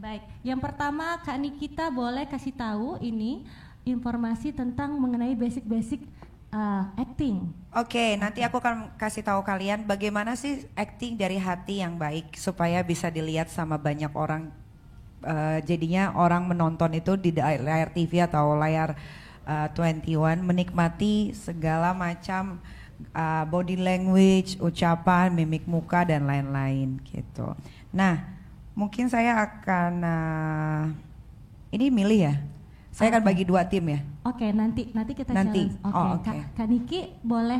Baik, yang pertama Kak Nikita boleh kasih tahu ini informasi tentang mengenai basic-basic acting. Oke, nanti aku akan kasih tahu kalian bagaimana sih acting dari hati yang baik supaya bisa dilihat sama banyak orang. Jadinya orang menonton itu di layar TV atau layar 21 menikmati segala macam body language, ucapan, mimik muka dan lain-lain gitu. Nah, mungkin saya akan ini milih ya. Saya akan bagi 2 tim ya. Oke, nanti kita Nanti. challenge. Oke. Kak Niki boleh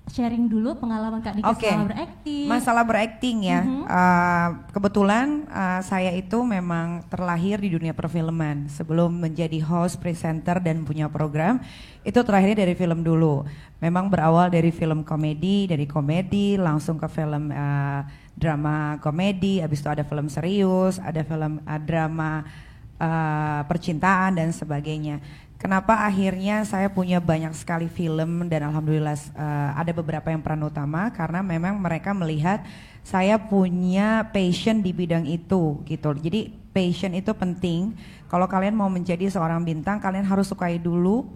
sharing dulu pengalaman Kak Niki soal berakting. Masalah berakting ya. Kebetulan saya itu memang terlahir di dunia perfilman. Sebelum menjadi host, presenter dan punya program, itu terakhirnya dari film dulu. Memang berawal dari film komedi, dari komedi langsung ke film drama komedi, habis itu ada film serius, ada film drama percintaan dan sebagainya. Kenapa akhirnya saya punya banyak sekali film dan alhamdulillah ada beberapa yang peran utama karena memang mereka melihat saya punya passion di bidang itu gitu. Jadi passion itu penting. Kalau kalian mau menjadi seorang bintang, kalian harus sukai dulu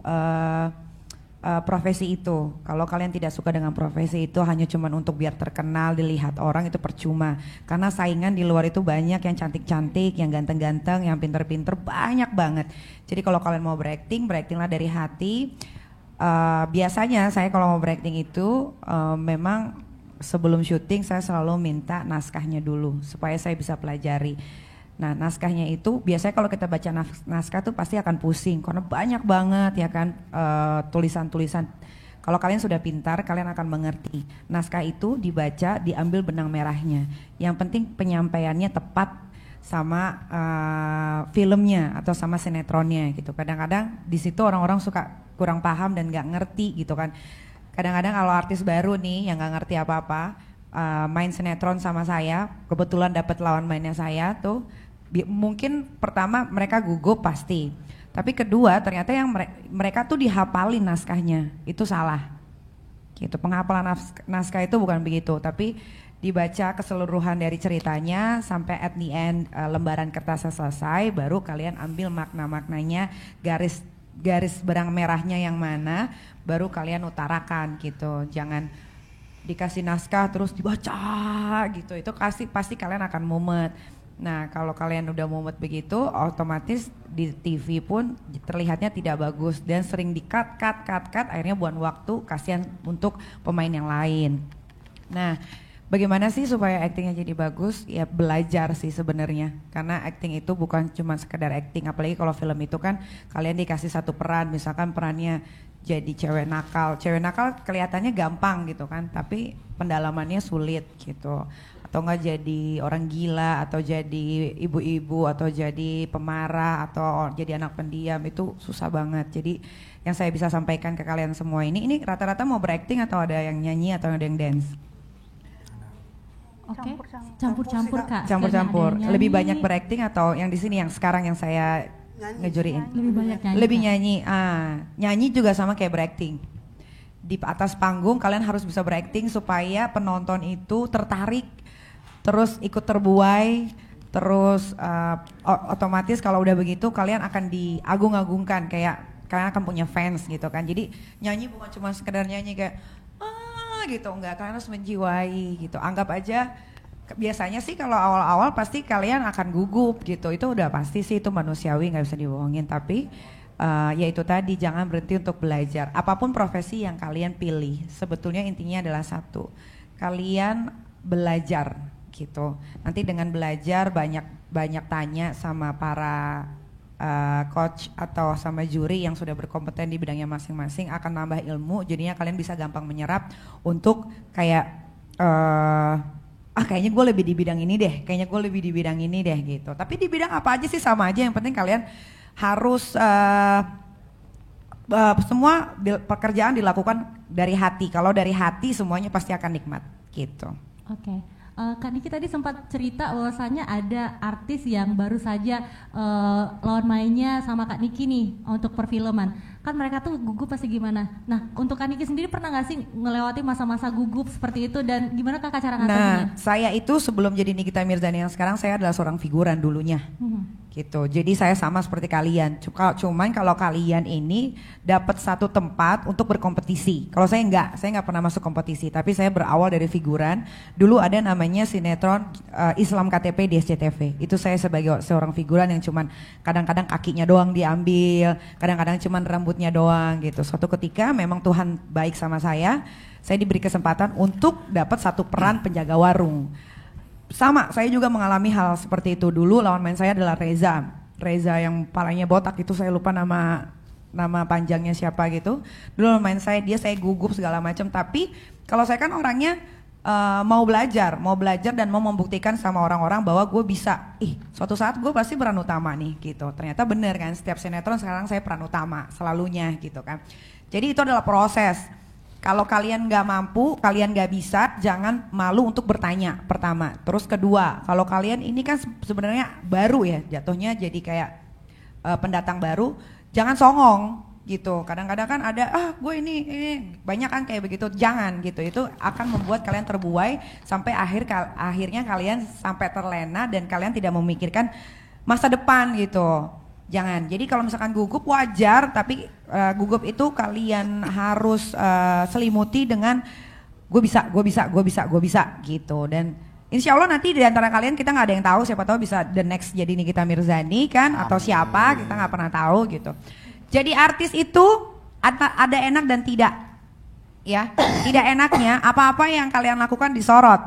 profesi itu. Kalau kalian tidak suka dengan profesi itu hanya cuma untuk biar terkenal, dilihat orang, itu percuma. Karena saingan di luar itu banyak yang cantik-cantik, yang ganteng-ganteng, yang pinter-pinter, banyak banget. Jadi kalau kalian mau berakting, beraktinglah dari hati. Biasanya saya kalau mau berakting itu memang sebelum syuting saya selalu minta naskahnya dulu supaya saya bisa pelajari. Nah, naskahnya itu biasanya kalau kita baca naskah tuh pasti akan pusing karena banyak banget ya kan tulisan-tulisan. Kalau kalian sudah pintar, kalian akan mengerti. Naskah itu dibaca, diambil benang merahnya. Yang penting penyampaiannya tepat sama filmnya atau sama sinetronnya gitu. Kadang-kadang di situ orang-orang suka kurang paham dan nggak ngerti gitu kan. Kadang-kadang kalau artis baru nih yang nggak ngerti apa-apa main sinetron sama saya, kebetulan dapat lawan mainnya saya tuh. Mungkin pertama mereka gugup pasti, tapi kedua ternyata yang mereka tuh dihafalin naskahnya, itu salah gitu. Penghafalan naskah itu bukan begitu, tapi dibaca keseluruhan dari ceritanya sampai at the end lembaran kertasnya selesai, baru kalian ambil makna-maknanya, garis benang merahnya yang mana, baru kalian utarakan gitu. Jangan dikasih naskah terus dibaca gitu, itu pasti kalian akan mumet. Nah, kalau kalian udah mumet begitu, otomatis di TV pun terlihatnya tidak bagus dan sering di-cut, akhirnya buang waktu, kasihan untuk pemain yang lain. Nah, bagaimana sih supaya aktingnya jadi bagus? Ya belajar sih sebenarnya, karena akting itu bukan cuma sekedar akting, apalagi kalau film itu kan kalian dikasih satu peran, misalkan perannya jadi cewek nakal kelihatannya gampang gitu kan, tapi pendalamannya sulit gitu. Atau enggak jadi orang gila, atau jadi ibu-ibu, atau jadi pemarah, atau jadi anak pendiam, itu susah banget. Jadi yang saya bisa sampaikan ke kalian semua ini rata-rata mau berakting atau ada yang nyanyi atau ada yang dance? Oke, campur-campur Kak. Campur-campur. Lebih banyak berakting atau yang di sini yang sekarang yang saya ngejuriin? Lebih banyak nyanyi. Lebih nyanyi. Nyanyi juga sama kayak berakting. Di atas panggung kalian harus bisa berakting supaya penonton itu tertarik, terus ikut terbuai, terus otomatis kalau udah begitu kalian akan diagung-agungkan, kayak kalian akan punya fans gitu kan. Jadi nyanyi bukan cuma sekedar nyanyi kayak gitu, enggak, kalian harus menjiwai gitu. Anggap aja biasanya sih kalau awal-awal pasti kalian akan gugup gitu, itu udah pasti sih, itu manusiawi, nggak bisa dibohongin. Tapi ya itu tadi, jangan berhenti untuk belajar. Apapun profesi yang kalian pilih, sebetulnya intinya adalah satu, kalian belajar gitu. Nanti dengan belajar banyak tanya sama para coach atau sama juri yang sudah berkompeten di bidangnya masing-masing, akan nambah ilmu, jadinya kalian bisa gampang menyerap untuk kayak kayaknya gue lebih di bidang ini deh, kayaknya gue lebih di bidang ini deh gitu. Tapi di bidang apa aja sih sama aja, yang penting kalian harus semua pekerjaan dilakukan dari hati. Kalau dari hati semuanya pasti akan nikmat gitu. Oke. Kak Niki tadi sempat cerita bahwasanya ada artis yang baru saja lawan mainnya sama Kak Niki nih untuk perfilman. Kan mereka tuh gugup pasti gimana? Nah, untuk Kak Niki sendiri pernah nggak sih ngelewati masa-masa gugup seperti itu dan gimana Kakak cara ngatasinnya? Nah, saya itu sebelum jadi Nikita Mirzani yang sekarang, saya adalah seorang figuran dulunya. Gitu. Jadi saya sama seperti kalian. Cuman kalau kalian ini dapat satu tempat untuk berkompetisi. Kalau saya nggak pernah masuk kompetisi. Tapi saya berawal dari figuran. Dulu ada namanya sinetron Islam KTP di SCTV. Itu saya sebagai seorang figuran yang cuman kadang-kadang kakinya doang diambil, kadang-kadang cuman rambutnya doang gitu. Suatu ketika memang Tuhan baik sama saya diberi kesempatan untuk dapat satu peran penjaga warung. Sama, saya juga mengalami hal seperti itu. Dulu lawan main saya adalah Reza yang palanya botak, itu saya lupa nama panjangnya siapa gitu. Dulu lawan main saya gugup segala macam. Tapi kalau saya kan orangnya mau belajar dan mau membuktikan sama orang-orang bahwa gue bisa. Suatu saat gue pasti peran utama nih gitu. Ternyata bener kan, setiap sinetron sekarang saya peran utama selalunya gitu kan. Jadi itu adalah proses. Kalau kalian nggak mampu, kalian nggak bisa, jangan malu untuk bertanya pertama. Terus kedua, kalau kalian ini kan sebenarnya baru ya, jatuhnya jadi kayak pendatang baru, jangan songong gitu. Kadang-kadang kan ada gue ini banyak kan kayak begitu, jangan gitu. Itu akan membuat kalian terbuai sampai akhirnya kalian sampai terlena dan kalian tidak memikirkan masa depan gitu. Jangan. Jadi kalau misalkan gugup wajar, tapi gugup itu kalian harus selimuti dengan gue bisa gitu. Dan insya Allah nanti di antara kalian kita nggak ada yang tahu, siapa tahu bisa the next jadi Nikita Mirzani kan, atau siapa, kita nggak pernah tahu gitu. Jadi artis itu ada enak dan tidak, ya. Tidak enaknya apa-apa yang kalian lakukan disorot,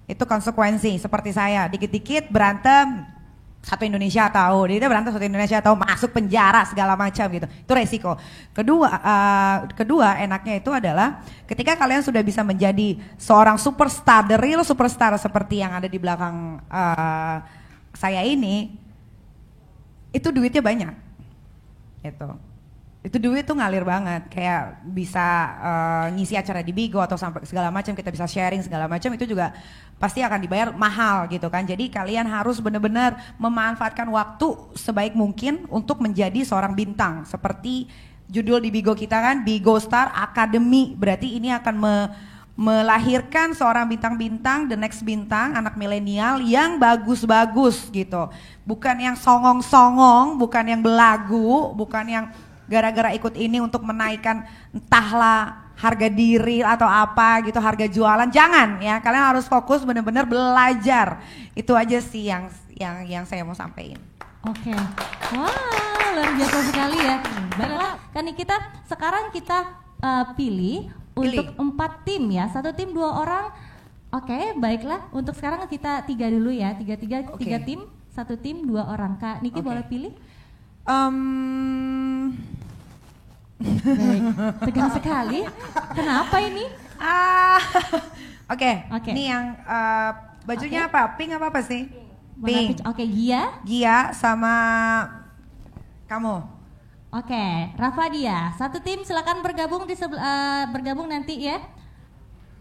itu konsekuensi. Seperti saya, dikit-dikit berantem. Satu Indonesia tahu, dia berantem satu Indonesia tahu, masuk penjara segala macam gitu. Itu resiko. Kedua enaknya itu adalah ketika kalian sudah bisa menjadi seorang superstar, the real superstar seperti yang ada di belakang saya ini, itu duitnya banyak. Itu duit tuh ngalir banget, kayak bisa ngisi acara di Bigo atau sampai segala macam, kita bisa sharing segala macam, itu juga pasti akan dibayar mahal gitu kan. Jadi kalian harus benar-benar memanfaatkan waktu sebaik mungkin untuk menjadi seorang bintang. Seperti judul di Bigo kita kan, Bigo Star Academy, berarti ini akan melahirkan seorang bintang-bintang, the next bintang, anak milenial yang bagus-bagus gitu. Bukan yang songong-songong, bukan yang belagu, bukan yang gara-gara ikut ini untuk menaikkan entahlah harga diri atau apa gitu, harga jualan. Jangan ya, kalian harus fokus benar-benar belajar. Itu aja sih yang saya mau sampaikan. Oke. Wah, luar biasa sekali ya. Baiklah, kan sekarang kita pilih untuk 4 tim ya. 1 tim 2 orang. Oke, baiklah. Untuk sekarang kita 3 dulu ya. 3 tim, 1 tim 2 orang. Kak Niki boleh pilih? Baik, tegang sekali. Kenapa ini? Oke. Ini yang bajunya apa? Pink apa sih? Pink. Oke, Gia sama kamu. Oke, Rafa Dia. 1 tim silakan bergabung bergabung nanti ya.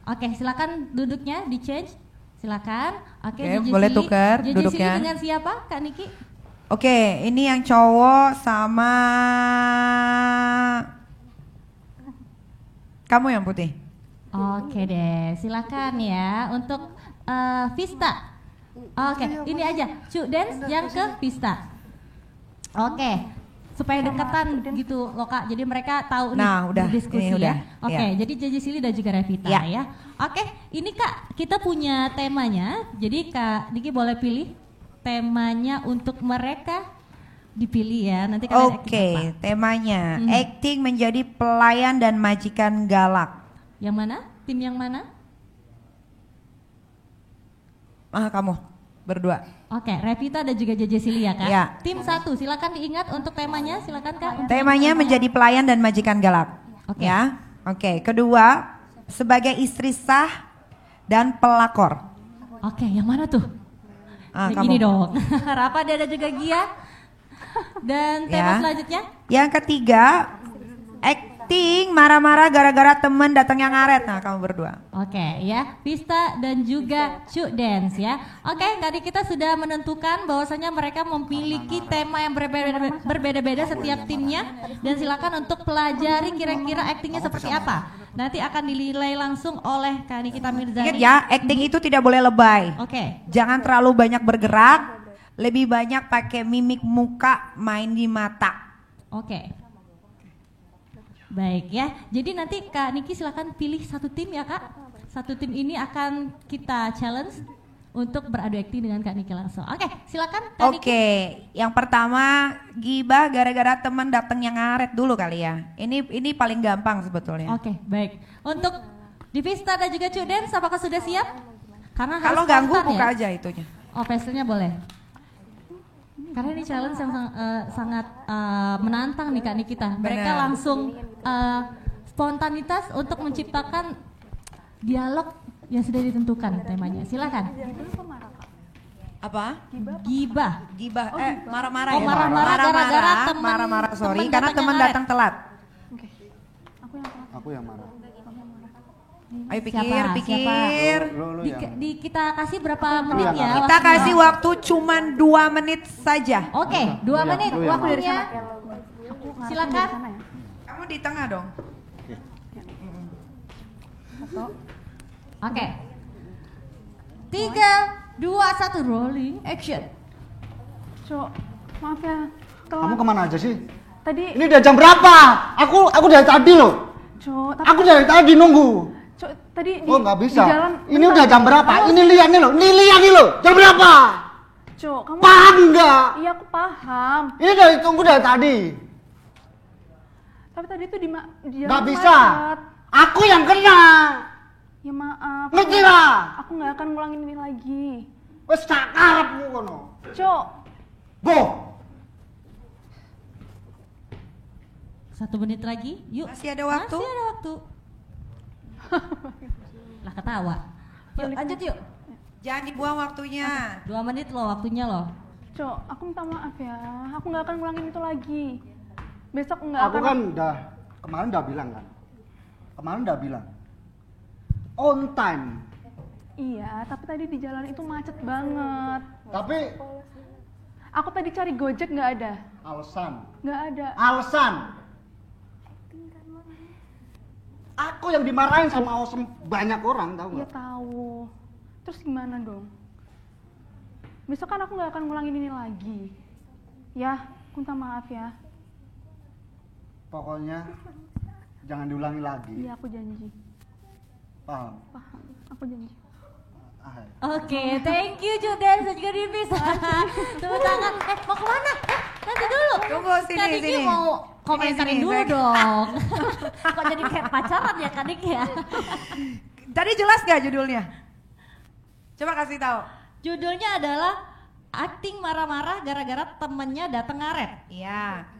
Oke, silakan duduknya di change. Silakan. Oke, boleh tukar duduknya. Dengan siapa, Kak Niki? Oke, ini yang cowok sama kamu yang putih. Oke deh, silakan ya untuk Vista. Oke, ini aja, Cu Dance yang ke Vista. Oke, supaya deketan gitu loh Kak, jadi mereka tahu nih diskusi ya. Oke, jadi Jeje Silly dan juga Revita ya. Oke, ini Kak, kita punya temanya, jadi Kak Niki boleh pilih temanya untuk mereka, dipilih ya. Nanti kalian Oke, temanya acting menjadi pelayan dan majikan galak. Yang mana? Tim yang mana? Kamu berdua. Oke, Revita dan juga Jeje Silly ya Kak. Ya. Tim 1, silakan diingat untuk temanya, silakan Kak. Temanya menjadi pelayan dan majikan galak. Oke. Ya. Oke, kedua sebagai istri sah dan pelakor. Oke, yang mana tuh? Kamu. Gini dong. Rafa ada juga Gia. Dan tema selanjutnya? Yang ketiga acting marah-marah gara-gara temen datang yang ngaret. Nah, kamu berdua. Oke ya, Vista dan juga Cuk Dance ya. Oke, tadi kita sudah menentukan bahwasanya mereka memiliki tema yang berbeda-beda setiap timnya. Dan silakan untuk pelajari kira-kira actingnya seperti apa. Nanti akan dinilai langsung oleh Kak Nikita Mirzani. Ingat ya, acting itu tidak boleh lebay. Oke. Jangan terlalu banyak bergerak, lebih banyak pakai mimik muka, main di mata. Oke. Baik ya, jadi nanti Kak Niki silakan pilih satu tim ya Kak. Satu tim ini akan kita challenge untuk beradu akting dengan Kak Niki langsung. Oke, silakan Kak Niki. Oke, yang pertama gibah gara-gara teman datang yang ngaret dulu kali ya. Ini paling gampang sebetulnya. Oke, baik. Untuk di Vista dan juga Cuk Dance, apakah sudah siap? Karena harus Kalau ganggu spontan buka ya. aja itunya. Oh, pencilnya boleh. Karena ini challenge yang sangat menantang nih Kak Nikita. Mereka Benar. langsung spontanitas untuk menciptakan dialog yang sudah ditentukan temanya. Silakan. Apa? Gibah. Gibah, marah-marah Oh, ya. marah-marah gara-gara teman- marah-marah, sorry. teman Karena datang teman yang datang telat. Aku yang marah. Ayo pikir, Siapa? pikir. Lu yang Kita kasih berapa menit yang ya? marah. Kita waktunya? kasih waktu cuman 2 menit saja. Oke, 2 Lu yang- menit lu yang waktunya. Silakan. Kamu di tengah dong. Oke. 3, 2, 1 rolling action. Cok, maaf ya. Kamu kemana aja sih? Tadi, Ini udah jam berapa? Aku dari tadi loh. Cok, Aku dari tadi nunggu. Cok, tadi Oh nggak bisa. di jalan. Ini udah jam berapa? Ini lihat nih loh. Ini lihat nih loh. Jam berapa? Cok, kamu. Paham nggak? Iya, aku paham. Ini dari tunggu dari tadi. Tapi tadi tuh di jalan Nggak bisa. macet. Aku yang kena. Ya maaf. Ngerti lah. Aku nggak akan ngulangin ini lagi. Wes tak karepmu kono. Cok, Bo. 1 menit lagi, yuk. Masih ada waktu? Masih ada waktu. Lah ketawa. Yuk, lanjut yuk. Jangan dibuang waktunya. 2 menit loh waktunya loh. Cok, aku minta maaf ya. Aku nggak akan ngulangin itu lagi. Besok nggak Aku akan. kan kemarin udah bilang kan. Kemarin udah bilang. On time. Iya, tapi tadi di jalan itu macet banget. Tapi Aku tadi cari Gojek nggak ada. alasan. Nggak ada. Alasan. Aku yang dimarahin sama banyak orang, tahu Iya nggak? tahu. Terus gimana dong? Besok kan aku nggak akan ngulangin ini lagi. Ya, aku minta maaf ya. Pokoknya jangan diulangi lagi. Iya, aku janji. Paham? Paham. Aku janji. Ah, ya. Oke, thank you Judan, saya juga dipisah. Tepuk tangan. Mau kemana? Nanti dulu. Tunggu, sini, Kak Niki sini. mau komentarin Sini, dulu saya- dong. Kok jadi kayak pacaran ya Kak Niki ya? Tadi jelas gak judulnya? Coba kasih tahu. Judulnya adalah acting marah-marah gara-gara temennya datang ngaret. Iya.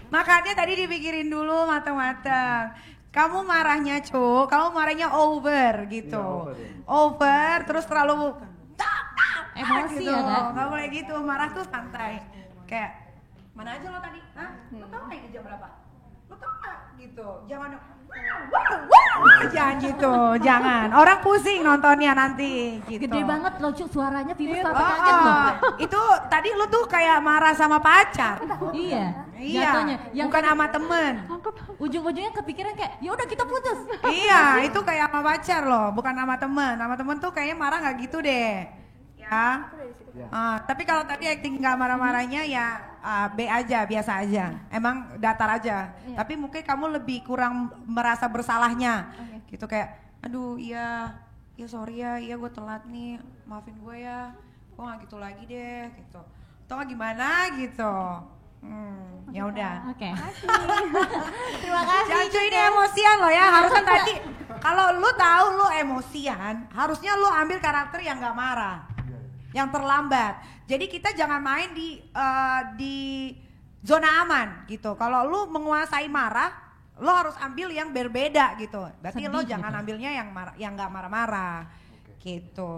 Makanya tadi dipikirin dulu matang-matang. Kamu marahnya kamu marahnya over gitu. Iya, over, ya. Over terus terlalu Emosi gitu. ya kan? Gak boleh gitu, marah tuh santai. Kayak mana aja lo tadi? Hah? Lo tau gak ini jam berapa? Lo tau gak? Gitu. Jangan jangan gitu, jangan. Orang pusing nontonnya nanti gitu. Gede banget loh Cuk suaranya, Vivi Oh, sampai kaget loh. itu tadi lu tuh kayak marah sama pacar. Iya, Iya, jatuhnya. Yang bukan sama temen. ujung-ujungnya kepikiran kayak, ya udah kita putus. Iya, itu kayak sama pacar loh, bukan sama temen. Sama temen tuh kayaknya marah nggak gitu deh. Ya. Tapi kalau tadi acting nggak marah-marahnya ya B aja, biasa aja. Emang datar aja. Tapi mungkin kamu lebih kurang merasa bersalahnya. Gitu kayak, aduh iya, ya sorry ya, iya gue telat nih, maafin gue ya. Gue nggak gitu lagi deh, gitu. Atau nggak gimana gitu. Ya udah. Oke. Terima kasih. Jangan ini emosian loh ya, harusnya tadi kalau lu tahu lu emosian, harusnya lu ambil karakter yang gak marah, yang terlambat. Jadi kita jangan main di zona aman gitu. Kalau lu menguasai marah, lu harus ambil yang berbeda gitu. Berarti Sedih lu jangan gitu. ambilnya yang gak marah-marah. Gitu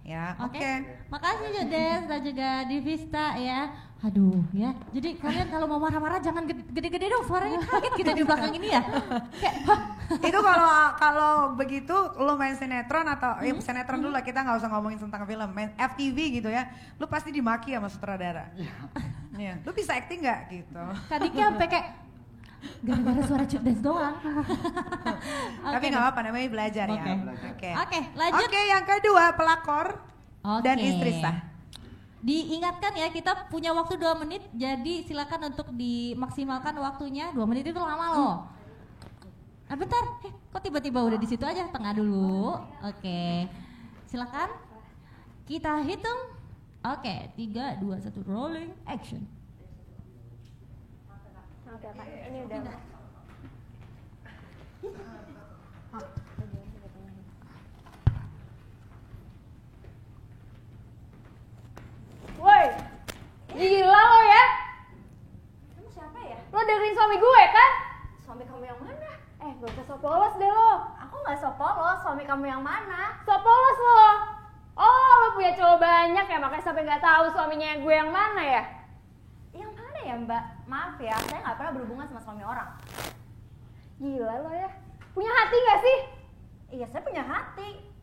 ya. Oke. Makasih Judes dan juga Divista ya. Aduh ya. Jadi kalian kalau mau marah-marah jangan gede-gede dong, suaranya kaget kita di belakang ini ya. Kayak, Itu kalau begitu lu main sinetron atau sinetron dulu lah, kita nggak usah ngomongin tentang film, main FTV gitu ya, lu pasti dimaki sama sutradara. Iya. Lu bisa acting nggak gitu? Kadiknya sampai kayak gara-gara suara Judes doang. Tapi nggak apa-apa, namanya belajar ya. Oke, lanjut. Oke, yang kedua pelakor dan Oke. istri sah. Diingatkan ya, kita punya waktu 2 menit, jadi silakan untuk dimaksimalkan waktunya. 2 menit itu lama loh. Bentar, kok tiba-tiba udah di situ aja, tengah dulu. Oke, silakan. Kita hitung. Oke, 3, 2, 1, rolling, action. Oke, Kak. Ini udah. Woi, gila lo ya? Kamu siapa ya? Lo dengerin suami gue kan? Suami kamu yang mana? Gak usah so polos deh lo. Aku gak so polos, suami kamu yang mana? So polos lo. Oh, lo punya cowok banyak ya, makanya sampai gak tahu suaminya gue yang mana ya? Yang mana ya Mbak? Maaf ya, saya gak pernah berhubungan sama suami orang. Gila lo ya. Punya hati gak sih? Iya, saya punya hati.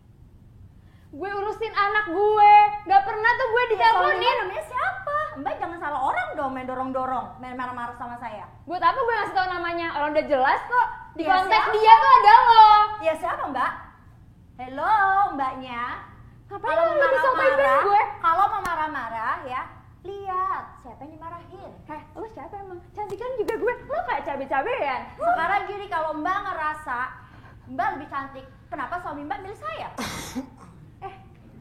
Gue urusin anak gue, gak pernah tuh gue diteleponin. Ya, namanya siapa? Mbak jangan salah orang dong, main dorong-dorong, main marah-marah sama saya. Buat apa gue ngasih tau namanya? Orang udah jelas kok. Di ya, kontak siapa? Dia tuh ada lo. Ya siapa Mbak? Hello Mbaknya. Ngapain kalau mau marah-marah? Kalau mau marah-marah ya, lihat siapa yang dimarahin. Lo siapa emang? Cantikan juga gue, lo kayak cabe-cabean. Sekarang gini, kalau Mbak ngerasa Mbak lebih cantik, kenapa suami Mbak milih saya?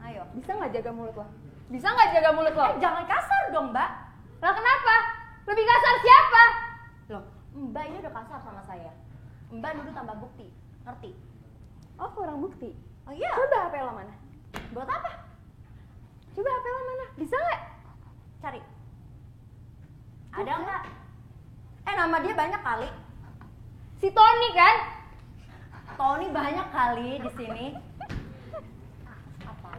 Ayo, bisa nggak jaga mulut lo? Bisa nggak jaga mulut lo? Jangan kasar dong Mbak. Lah kenapa? Lebih kasar siapa? Loh, Mbak ini udah kasar sama saya. Mbak dulu tambah bukti, ngerti? Oh, kurang bukti? Oh iya. Coba HP lo mana? Buat apa? Coba HP lo mana? Bisa nggak? Cari. Ada nggak? Nama dia banyak kali. Si Tony kan? Tony banyak kali di sini.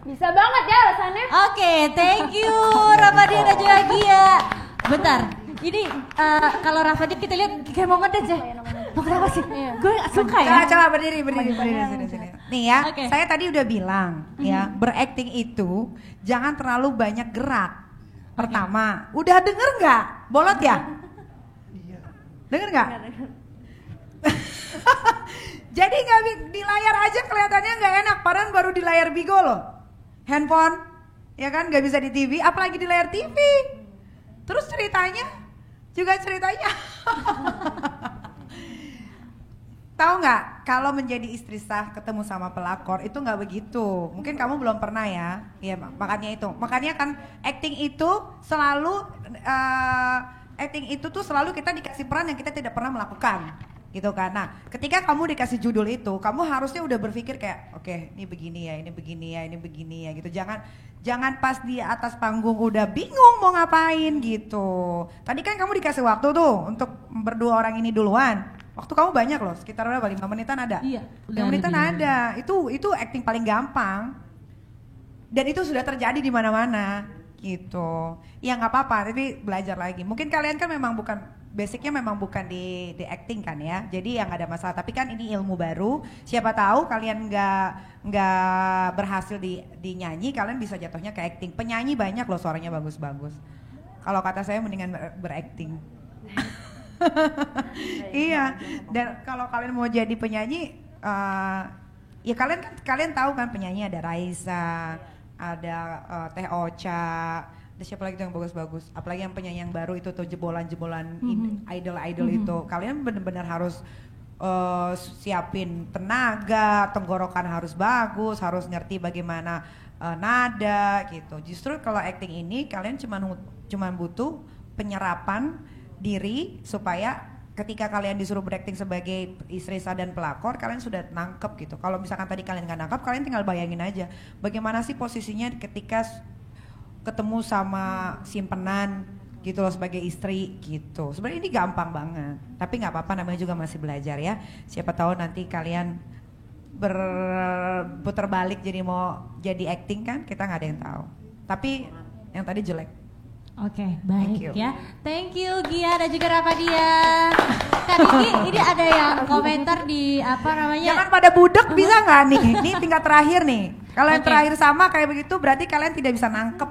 Bisa banget ya alasannya. Oke, thank you Ramadhan dan juga Gia. Bentar, ini kalau Ramadhan kita lihat kayak mau ngedance ya. Mau kenapa sih? Gue gak suka ya. Coba berdiri sini. Nih ya, saya tadi udah bilang ya, berakting itu jangan terlalu banyak gerak. Pertama, udah denger nggak? Bolot ya? Denger nggak? Jadi nggak di layar aja kelihatannya nggak enak, padahal baru di layar Bigo loh. Handphone, ya kan, nggak bisa di TV, apalagi di layar TV. Terus ceritanya, tahu nggak? Kalau menjadi istri sah ketemu sama pelakor itu nggak begitu. Mungkin kamu belum pernah ya, ya makanya kan acting itu selalu selalu kita dikasih peran yang kita tidak pernah melakukan. Gitu kan. Nah, ketika kamu dikasih judul itu, kamu harusnya udah berpikir kayak, oke, ini begini ya, ini begini ya, ini begini ya gitu. Jangan pas di atas panggung udah bingung mau ngapain gitu. Tadi kan kamu dikasih waktu tuh untuk berdua orang ini duluan. Waktu kamu banyak loh, sekitar berapa? 5 menitan ada? Iya, 5 menitan ada. Itu acting paling gampang. Dan itu sudah terjadi di mana-mana gitu. Ya nggak apa-apa, tapi belajar lagi. Mungkin kalian kan memang basicnya memang bukan di acting kan ya, jadi yang ada masalah. Tapi kan ini ilmu baru, siapa tahu kalian nggak berhasil di nyanyi, kalian bisa jatuhnya ke acting. Penyanyi banyak loh suaranya bagus-bagus. Kalau kata saya mendingan berakting. Iya, dan kalau kalian mau jadi penyanyi, ya kalian tahu kan penyanyi ada Raisa, ada Teh Ocha. Ada siapa lagi tuh yang bagus-bagus? Apalagi yang penyanyi yang baru itu tuh jebolan-jebolan idol-idol itu. Kalian benar-benar harus siapin tenaga, tenggorokan harus bagus, harus ngerti bagaimana nada gitu. Justru kalau acting ini kalian cuman butuh penyerapan diri supaya ketika kalian disuruh berakting sebagai istri sah dan pelakor, kalian sudah nangkep gitu. Kalau misalkan tadi kalian nggak nangkep, kalian tinggal bayangin aja bagaimana sih posisinya ketika ketemu sama simpenan gitu loh sebagai istri gitu. Sebenarnya ini gampang banget, tapi nggak apa-apa, namanya juga masih belajar ya. Siapa tahu nanti kalian berputar balik jadi mau jadi acting kan, kita nggak ada yang tahu. Tapi yang tadi jelek. Oke, baik Thank you. ya. Thank you Gia dan juga Rafadia. Kak Niki, ini ada yang komentar di apa namanya? Jangan pada budek bisa nggak nih? Ini tingkat terakhir nih. Kalau yang Oke. terakhir sama kayak begitu berarti kalian tidak bisa nangkep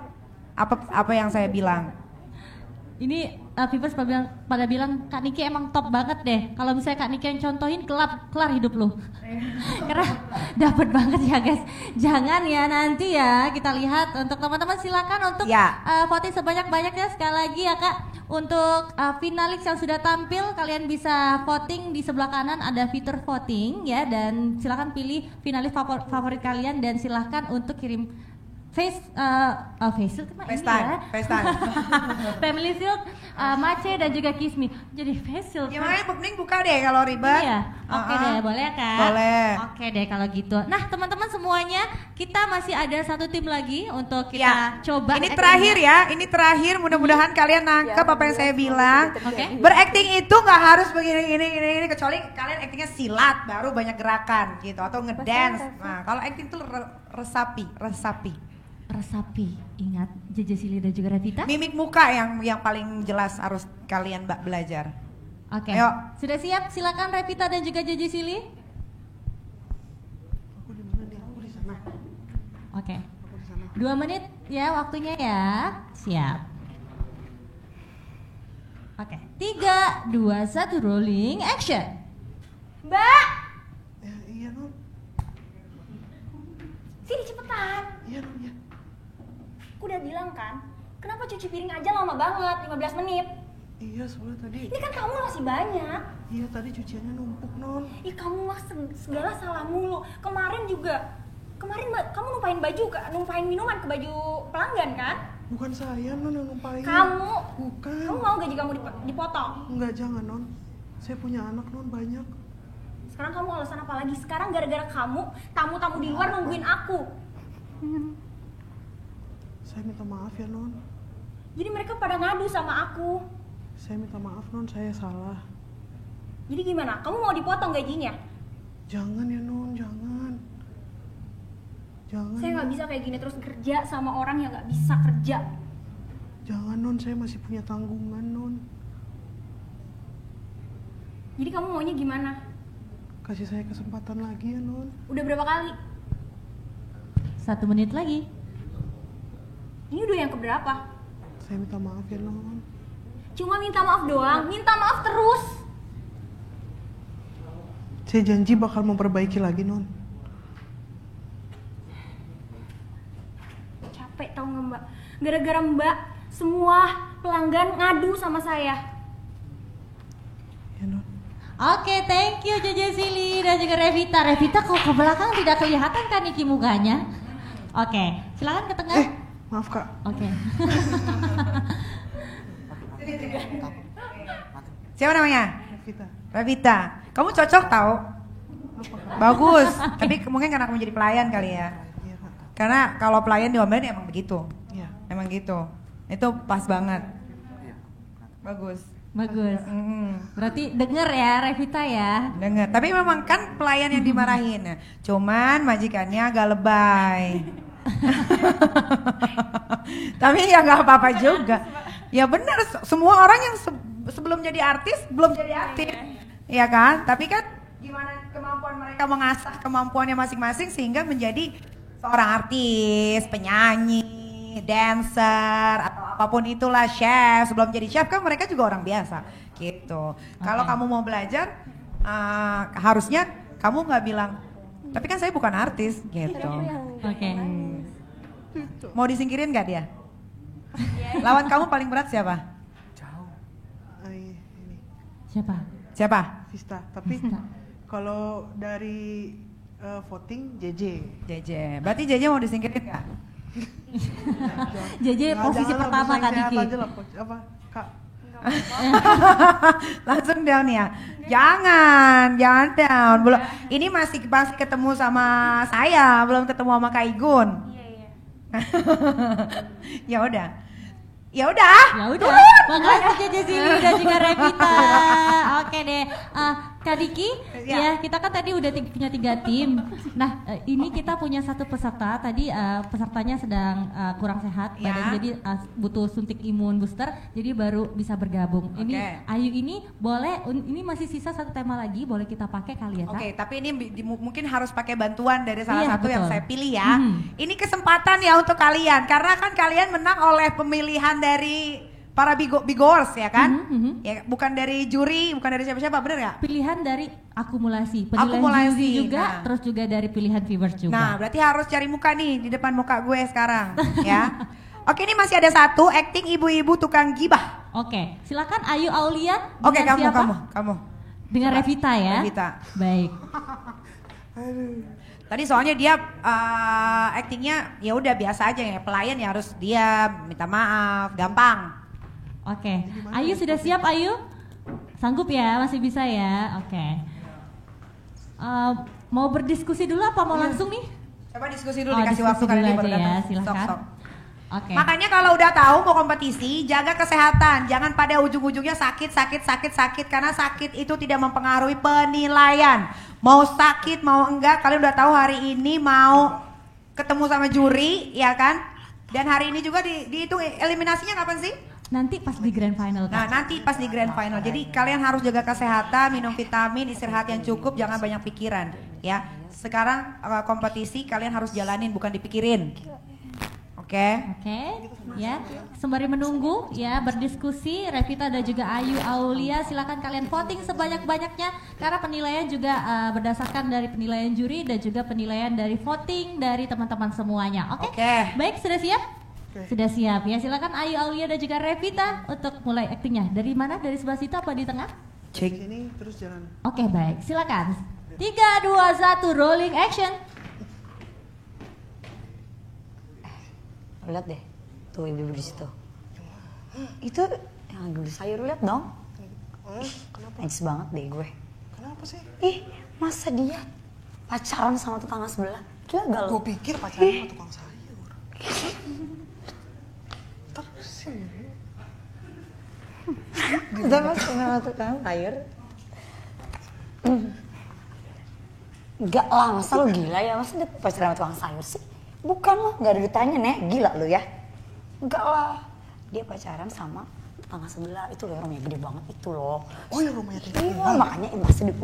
apa yang saya bilang. Ini viewers pada bilang Kak Niki emang top banget deh. Kalau misalnya Kak Niki yang contohin kelar hidup lu. Karena dapat banget ya guys. Jangan ya nanti ya kita lihat untuk teman-teman silakan untuk Ya. voting sebanyak-banyaknya sekali lagi ya Kak. Untuk finalis yang sudah tampil kalian bisa voting di sebelah kanan ada fitur voting ya dan silakan pilih finalis favorit kalian dan silakan untuk kirim FaceTime Family Shield, Mace dan juga Kiss Me. Jadi Face Shield. Ya makanya Mending buka deh kalau ribet. Iya. Oke deh, boleh kan? Boleh. Oke deh kalau gitu. Nah, teman-teman semuanya, kita masih ada satu tim lagi untuk kita Ya. coba. Ini terakhir ya, ini terakhir. Mudah-mudahan kalian nangkep apa yang saya bilang. Oke. Berakting itu nggak harus begini, kecuali kalian aktingnya silat, baru banyak gerakan gitu, atau ngedance. Nah, kalau akting itu resapi. Resapi. Ingat JJ Silly dan juga Revita. Mimik muka yang paling jelas harus kalian belajar. Oke. Ayo. Sudah siap? Silakan Revita dan juga JJ Silly. Oke. 2 menit ya waktunya ya. Siap. Oke. 3, 2, 1 rolling action. Mbak, Ya, iya non, sini cepetan. iya non ya. Aku udah bilang kan, kenapa cuci piring aja lama banget, 15 menit. Iya soalnya tadi, Ini kan kamu masih banyak. iya tadi cuciannya numpuk non. Ih kamu mah segala salah mulu. Kemarin kamu numpain baju, numpain minuman ke baju pelanggan kan? Bukan saya non yang numpain. Kamu Bukan. mau gaji kamu dipotong? Enggak, jangan non. Saya punya anak non banyak. Sekarang kamu alasan apa lagi? Sekarang gara-gara kamu, tamu-tamu di luar nungguin aku. Saya minta maaf ya non. Jadi mereka pada ngadu sama aku. Saya minta maaf non, saya salah. Jadi gimana? Kamu mau dipotong gajinya? Jangan ya non, jangan. Jangan. Saya nggak bisa kayak gini terus kerja sama orang yang nggak bisa kerja. Jangan non, saya masih punya tanggungan non. Jadi kamu maunya gimana? Kasih saya kesempatan lagi ya non. Udah berapa kali? 1 menit lagi. Ini udah yang keberapa? Saya minta maaf ya non. Cuma minta maaf doang, minta maaf terus. Saya janji bakal memperbaiki lagi non. Capek tau nggak mbak? Gara-gara mbak, semua pelanggan ngadu sama saya. Ya non. Oke, thank you JJ Silly dan juga Revita. Revita kok ke belakang tidak kelihatan kan Niki mukanya? Oke, silakan ke tengah. Maaf kak. Oke. Siapa namanya? Kita. Revita. Kamu cocok tahu? Bagus. Tapi mungkin karena kamu jadi pelayan kali ya. Iya kak. Karena kalau pelayan diomelin emang begitu. Iya. Emang gitu. Itu pas banget. Bagus. Bagus. Berarti denger ya Revita ya. Dengar. Tapi memang kan pelayan yang dimarahin. Cuman majikannya agak lebay. Tapi ya nggak apa-apa juga. Ya benar. Semua orang yang sebelum jadi artis belum jadi artis. Ya kan? Tapi kan gimana kemampuan mereka mengasah kemampuannya masing-masing sehingga menjadi seorang artis, penyanyi, dancer atau apapun itulah, chef. Sebelum jadi chef kan mereka juga orang biasa gitu. Kalau kamu mau belajar harusnya kamu nggak bilang tapi kan saya bukan artis gitu. Oke. Mau disingkirin nggak dia? Lawan kamu paling berat siapa? Jauh. Ini Siapa? Siapa? Vista. Tapi Vista. kalau dari voting JJ. JJ. Berarti JJ mau disingkirin nggak? JJ posisi Jangan, pertama pesaing Kak sehat Niki. aja lah, apa kak? Langsung down ya. Jangan down. Belum. Ini masih ketemu sama saya, belum ketemu sama Kak Igun. Iya. Ya udah. Ya udah. Ya udah. Makasih JJ Silly dan juga Revita. Oke deh. Kak Diki, ya kita kan tadi udah punya 3 tim. Nah, ini kita punya satu peserta. Tadi pesertanya sedang kurang sehat, jadi butuh suntik imun booster. Jadi baru bisa bergabung. Ini Ayu ini boleh. Ini masih sisa 1 tema lagi, boleh kita pakai kali ya, Kak? Oke, tapi ini mungkin harus pakai bantuan dari salah satu yang saya pilih ya. Ini kesempatan ya untuk kalian, karena kan kalian menang oleh pemilihan dari para bigors ya kan? Ya, bukan dari juri, bukan dari siapa-siapa, bener ya? Pilihan dari akumulasi, penilaian juri juga, terus juga dari pilihan viewers juga. Nah, berarti harus cari muka nih di depan muka gue sekarang, ya. Oke, ini masih ada satu, acting ibu-ibu tukang gibah. Oke, silakan Ayu Aulia. Oke, kamu. Dengan Revita ya. Revita. Baik. Tadi soalnya dia actingnya ya udah biasa aja ya, pelayan ya harus diam, minta maaf, gampang. Oke, Ayu sudah siap Ayu? Sanggup ya, masih bisa ya. Oke. Mau berdiskusi dulu apa mau langsung nih? Coba diskusi dulu, dikasih waktu kali ini baru ya, silakan. Oke. Makanya kalau udah tahu mau kompetisi, jaga kesehatan. Jangan pada ujung-ujungnya sakit karena sakit itu tidak mempengaruhi penilaian. Mau sakit mau enggak, kalian udah tahu hari ini mau ketemu sama juri, ya kan? Dan hari ini juga dihitung eliminasinya kapan sih? Nanti pas di grand final. Nah, nanti pas di grand final. Jadi kalian harus jaga kesehatan, minum vitamin, istirahat yang cukup, jangan banyak pikiran, ya. Sekarang kompetisi kalian harus jalanin, bukan dipikirin. Oke, ya. Sembari menunggu, ya berdiskusi, Revita dan juga Ayu Aulia, silakan kalian voting sebanyak-banyaknya karena penilaian juga berdasarkan dari penilaian juri dan juga penilaian dari voting dari teman-teman semuanya. Oke. Baik, sudah siap? Sudah siap ya, silakan Ayu Aulia dan juga Revita untuk mulai aktingnya. Dari mana? Dari sebelah situ apa di tengah? Cek sini terus jalan. Oke, baik, silakan. 3, 2, 1, rolling action. Lihat deh, tuh ibu-ibu di situ. Itu yang lagi beli sayur, lihat dong. Kenapa? Najis banget deh gue. Kenapa sih? Ih, masa dia pacaran sama tetangga sebelah? Gila gak lo? Gue pikir pacaran sama tukang sayur. Terus sih. Udah masuk sama tukang sayur. Enggak lah, masa lo gila ya? Masa dia pacaran sama tukang sayur sih? Bukan lah, gak ada ditanya Nek, gila lo ya. Enggak lah, dia pacaran sama tetangga sebelah. Itu loh rumahnya gede banget itu loh. Oh ya rumahnya tinggi Iya, banget. makanya emasnya di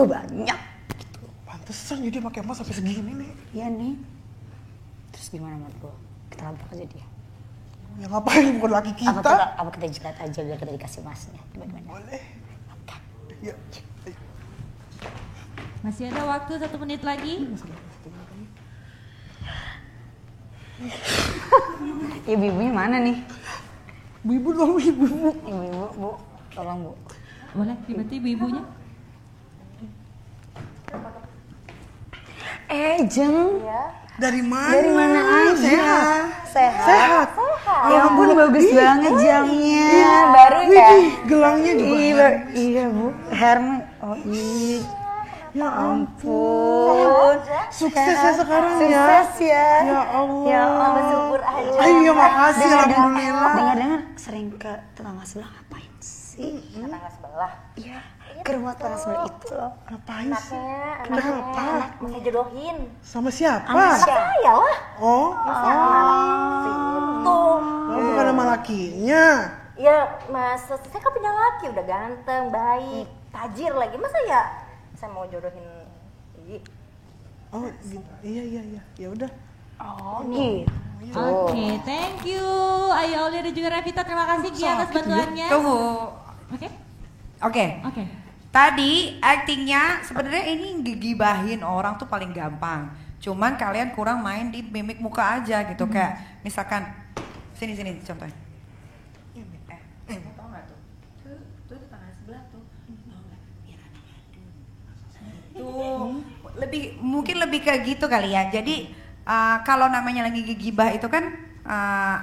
banyak gitu. Pantesan jadi pakai emas sampai segini nih. Iya nih. Terus gimana menurut lo? Kita labrak aja dia. Ya ngapain, bukan laki kita. Apa kita jilat aja biar kita dikasih emasnya. Gimana? Boleh. Ya. Masih ada waktu 1 menit lagi. Ibu-ibunya mana nih? Ibu dong, ibu. Ibu-ibu, Bu. Tolong, Bu. Boleh dibantu ibu-ibunya? Jeng. Dari mana? Dari mana aja? Sehat. Ya ampun, bagus banget jamnya. Iya. Baru ya? Wih, gelangnya juga. Iya, Bu. Herman. Oh, iya. Ya ampun. Sukses ya sekarang ya. Sukses ya. Ya Allah. Ya Allah, syukur aja. Ayo, makasih, alhamdulillah. Dengar-dengar sering ke tetangga sebelah ngapain sih? Tetangga sebelah. Iya, ke rumah tetangga sebelah itu loh. Ngapain sih? Anaknya Kenapa? mau jodohin. Sama siapa? Saya lah. Oh, Itu. bukan sama lakinya. Ya mas, saya kan punya laki, udah ganteng, baik, tajir lagi. Masa ya saya mau jodohin Oh, gitu. Iya. Ya udah. Oh, gitu. Oke, thank you Ayu Aulia dan juga Revita, terima kasih Ki atas bantuannya. Tunggu. Oke. Tadi actingnya sebenarnya ini gibahin orang tuh paling gampang. Cuman kalian kurang main di mimik muka aja gitu. Kayak misalkan sini contohnya. Tau gak tuh? Tuh tetangga sebelah tuh. Tau gak? Biar anak tuh mungkin lebih kayak gitu kali ya. Jadi kalau namanya lagi gibah itu kan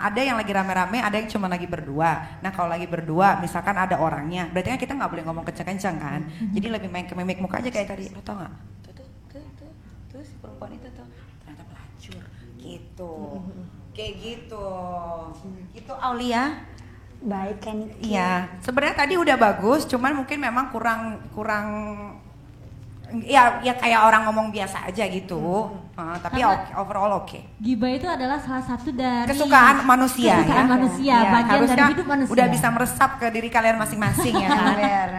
ada yang lagi rame-rame, ada yang cuma lagi berdua. Nah kalau lagi berdua, misalkan ada orangnya, berarti kan kita nggak boleh ngomong kencang-kencang kan. Jadi lebih main ke mimik muka aja kayak tadi. Lo tau nggak? Tuh si perempuan itu tuh ternyata pelacur. Gitu. Kayak gitu. Itu Aulia. Baik kan? Iya, sebenarnya tadi udah bagus, cuman mungkin memang kurang ya kayak orang ngomong biasa aja gitu. Tapi overall oke. Gibah itu adalah salah satu dari Kesukaan manusia kesukaan ya. manusia, Iya, bagian harusnya dari hidup manusia. udah bisa meresap ke diri kalian masing-masing ya kan.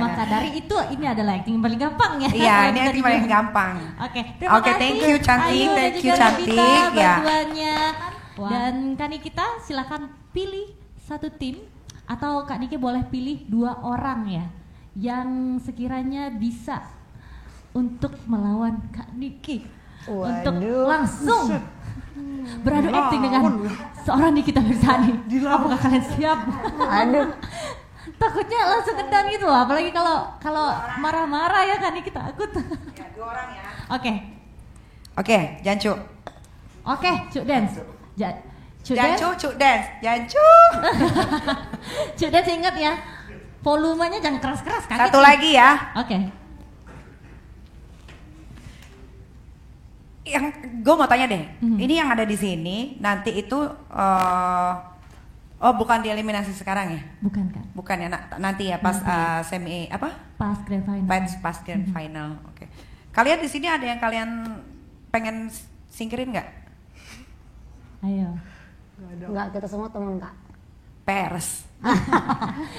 Maka dari itu ini adalah acting yang paling gampang ya. Iya, Kalau ini bisa acting paling dibilang. gampang. Oke, terima Oke, kasih. thank you, cantik. Ayu dan Thank you, juga cantik. Novita Ya. bantuannya. Dan Kak Nikita silakan pilih satu tim atau Kak Niki boleh pilih 2 orang ya yang sekiranya bisa untuk melawan Kak Niki. Untuk langsung beradu acting dengan seorang Nikita Mirzani. Apakah kalian siap? Aduh. Takutnya langsung kendang gitu loh, apalagi kalau marah-marah ya Kak Niki takut. Ya, 2 orang ya. Oke, Jancu. oke, Cuk Dance. Cuk Dance. Jancu, dance. Jancu. Cuk Dance ingat ya, volumenya jangan keras-keras kaget. Satu nih. lagi ya. Oke. Yang gue mau tanya deh, ini yang ada di sini nanti itu bukan dieliminasi sekarang ya? Bukan Kak, Bukan ya, nanti ya pas semi apa? pas grand final. Pas grand final. Oke. Kalian di sini ada yang kalian pengen singkirin nggak? Ayo. Enggak, kita semua teman Kak. Pers.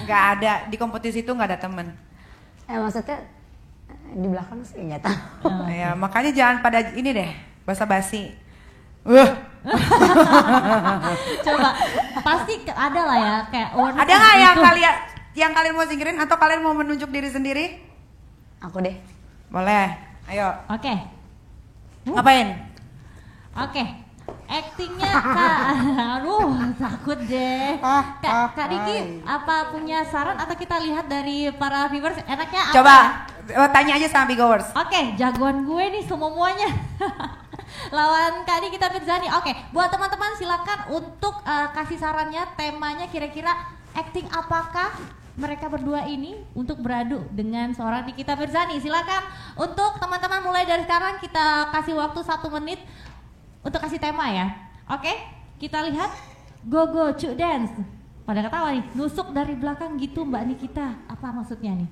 Nggak ada di kompetisi itu nggak ada temen. Maksudnya di belakang sih nggak tahu. Ya makanya jangan pada ini deh basa-basi. Coba, pasti ada lah ya kayak warna Ada nggak gitu. yang kalian mau singkirin atau kalian mau menunjuk diri sendiri? Aku deh. Boleh. Ayo. Oke. Ngapain? Oke, actingnya Kak, aduh takut deh. Kak Niki, apa punya saran atau kita lihat dari para viewers enaknya apa? Coba tanya aja sama Bigowers. Oke, jagoan gue nih semuanya. Lawan Kak Nikita Mirzani. Oke, buat teman-teman silakan untuk kasih sarannya, temanya kira-kira acting apakah mereka berdua ini untuk beradu dengan seorang Nikita Mirzani. Silakan untuk teman-teman mulai dari sekarang kita kasih waktu 1 menit untuk kasih tema ya. Oke, kita lihat. Go Cuk Dance. Pada ketawa nih, nusuk dari belakang gitu Mbak Nikita. Apa maksudnya nih?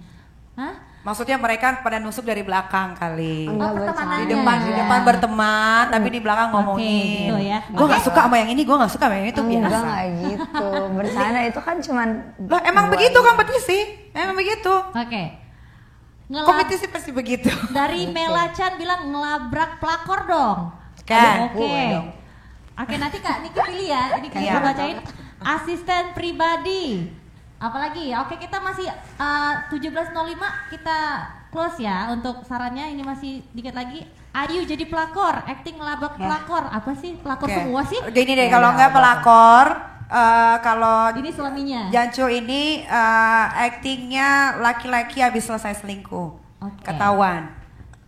Hah? Maksudnya mereka pada nusuk dari belakang kali. Enggak pertemanannya. Di depan berteman, tapi di belakang Oke, ngomongin. gitu ya. Gue nggak suka sama yang ini, gue nggak suka sama yang itu Enggak biasa. nggak gitu. Bercanda itu kan cuman. Lah emang begitu kompetisi, emang begitu. Oke. Kompetisi pasti begitu. Dari Mela Chan bilang ngelabrak pelakor dong. Kan? Oke, nanti Kak Niki pilih ya. Ini Iya. kita bacain asisten pribadi. Apalagi? Oke, kita masih 17.05 kita close ya untuk sarannya. Ini masih dikit lagi. Ayu jadi pelakor, acting ngelabrak pelakor. Apa sih? Pelakor Oke. semua sih? Gini deh, kalau nggak pelakor, kalau Ini suaminya. Jancu ini actingnya laki-laki habis selesai selingkuh, Oke. ketahuan.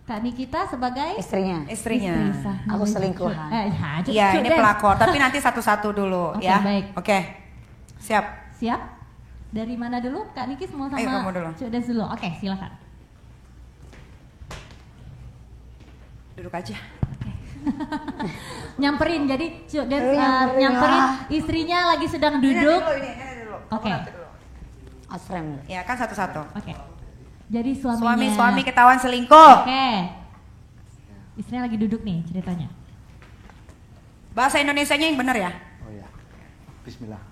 Kak Nikita sebagai Istrinya. Istrinya. istri sah. Aku selingkuhan. Iya, ini pelakor, tapi nanti satu-satu dulu Oke, ya. baik. Oke, siap. Siap? Dari mana dulu? Kak Niki mau sama Ayo, kamu dulu. Cuk Dance dulu. Oke, silakan. Duduk aja. Nyamperin, jadi Cuk Dance Nyamperin. nyamperin istrinya lagi sedang duduk. Ini dulu. Oke. Outframe. Ya kan satu-satu. Oke. Jadi suaminya. Suami ketahuan selingkuh. Oke. Istrinya lagi duduk nih ceritanya. Bahasa Indonesianya yang benar ya. Oh ya. Bismillah.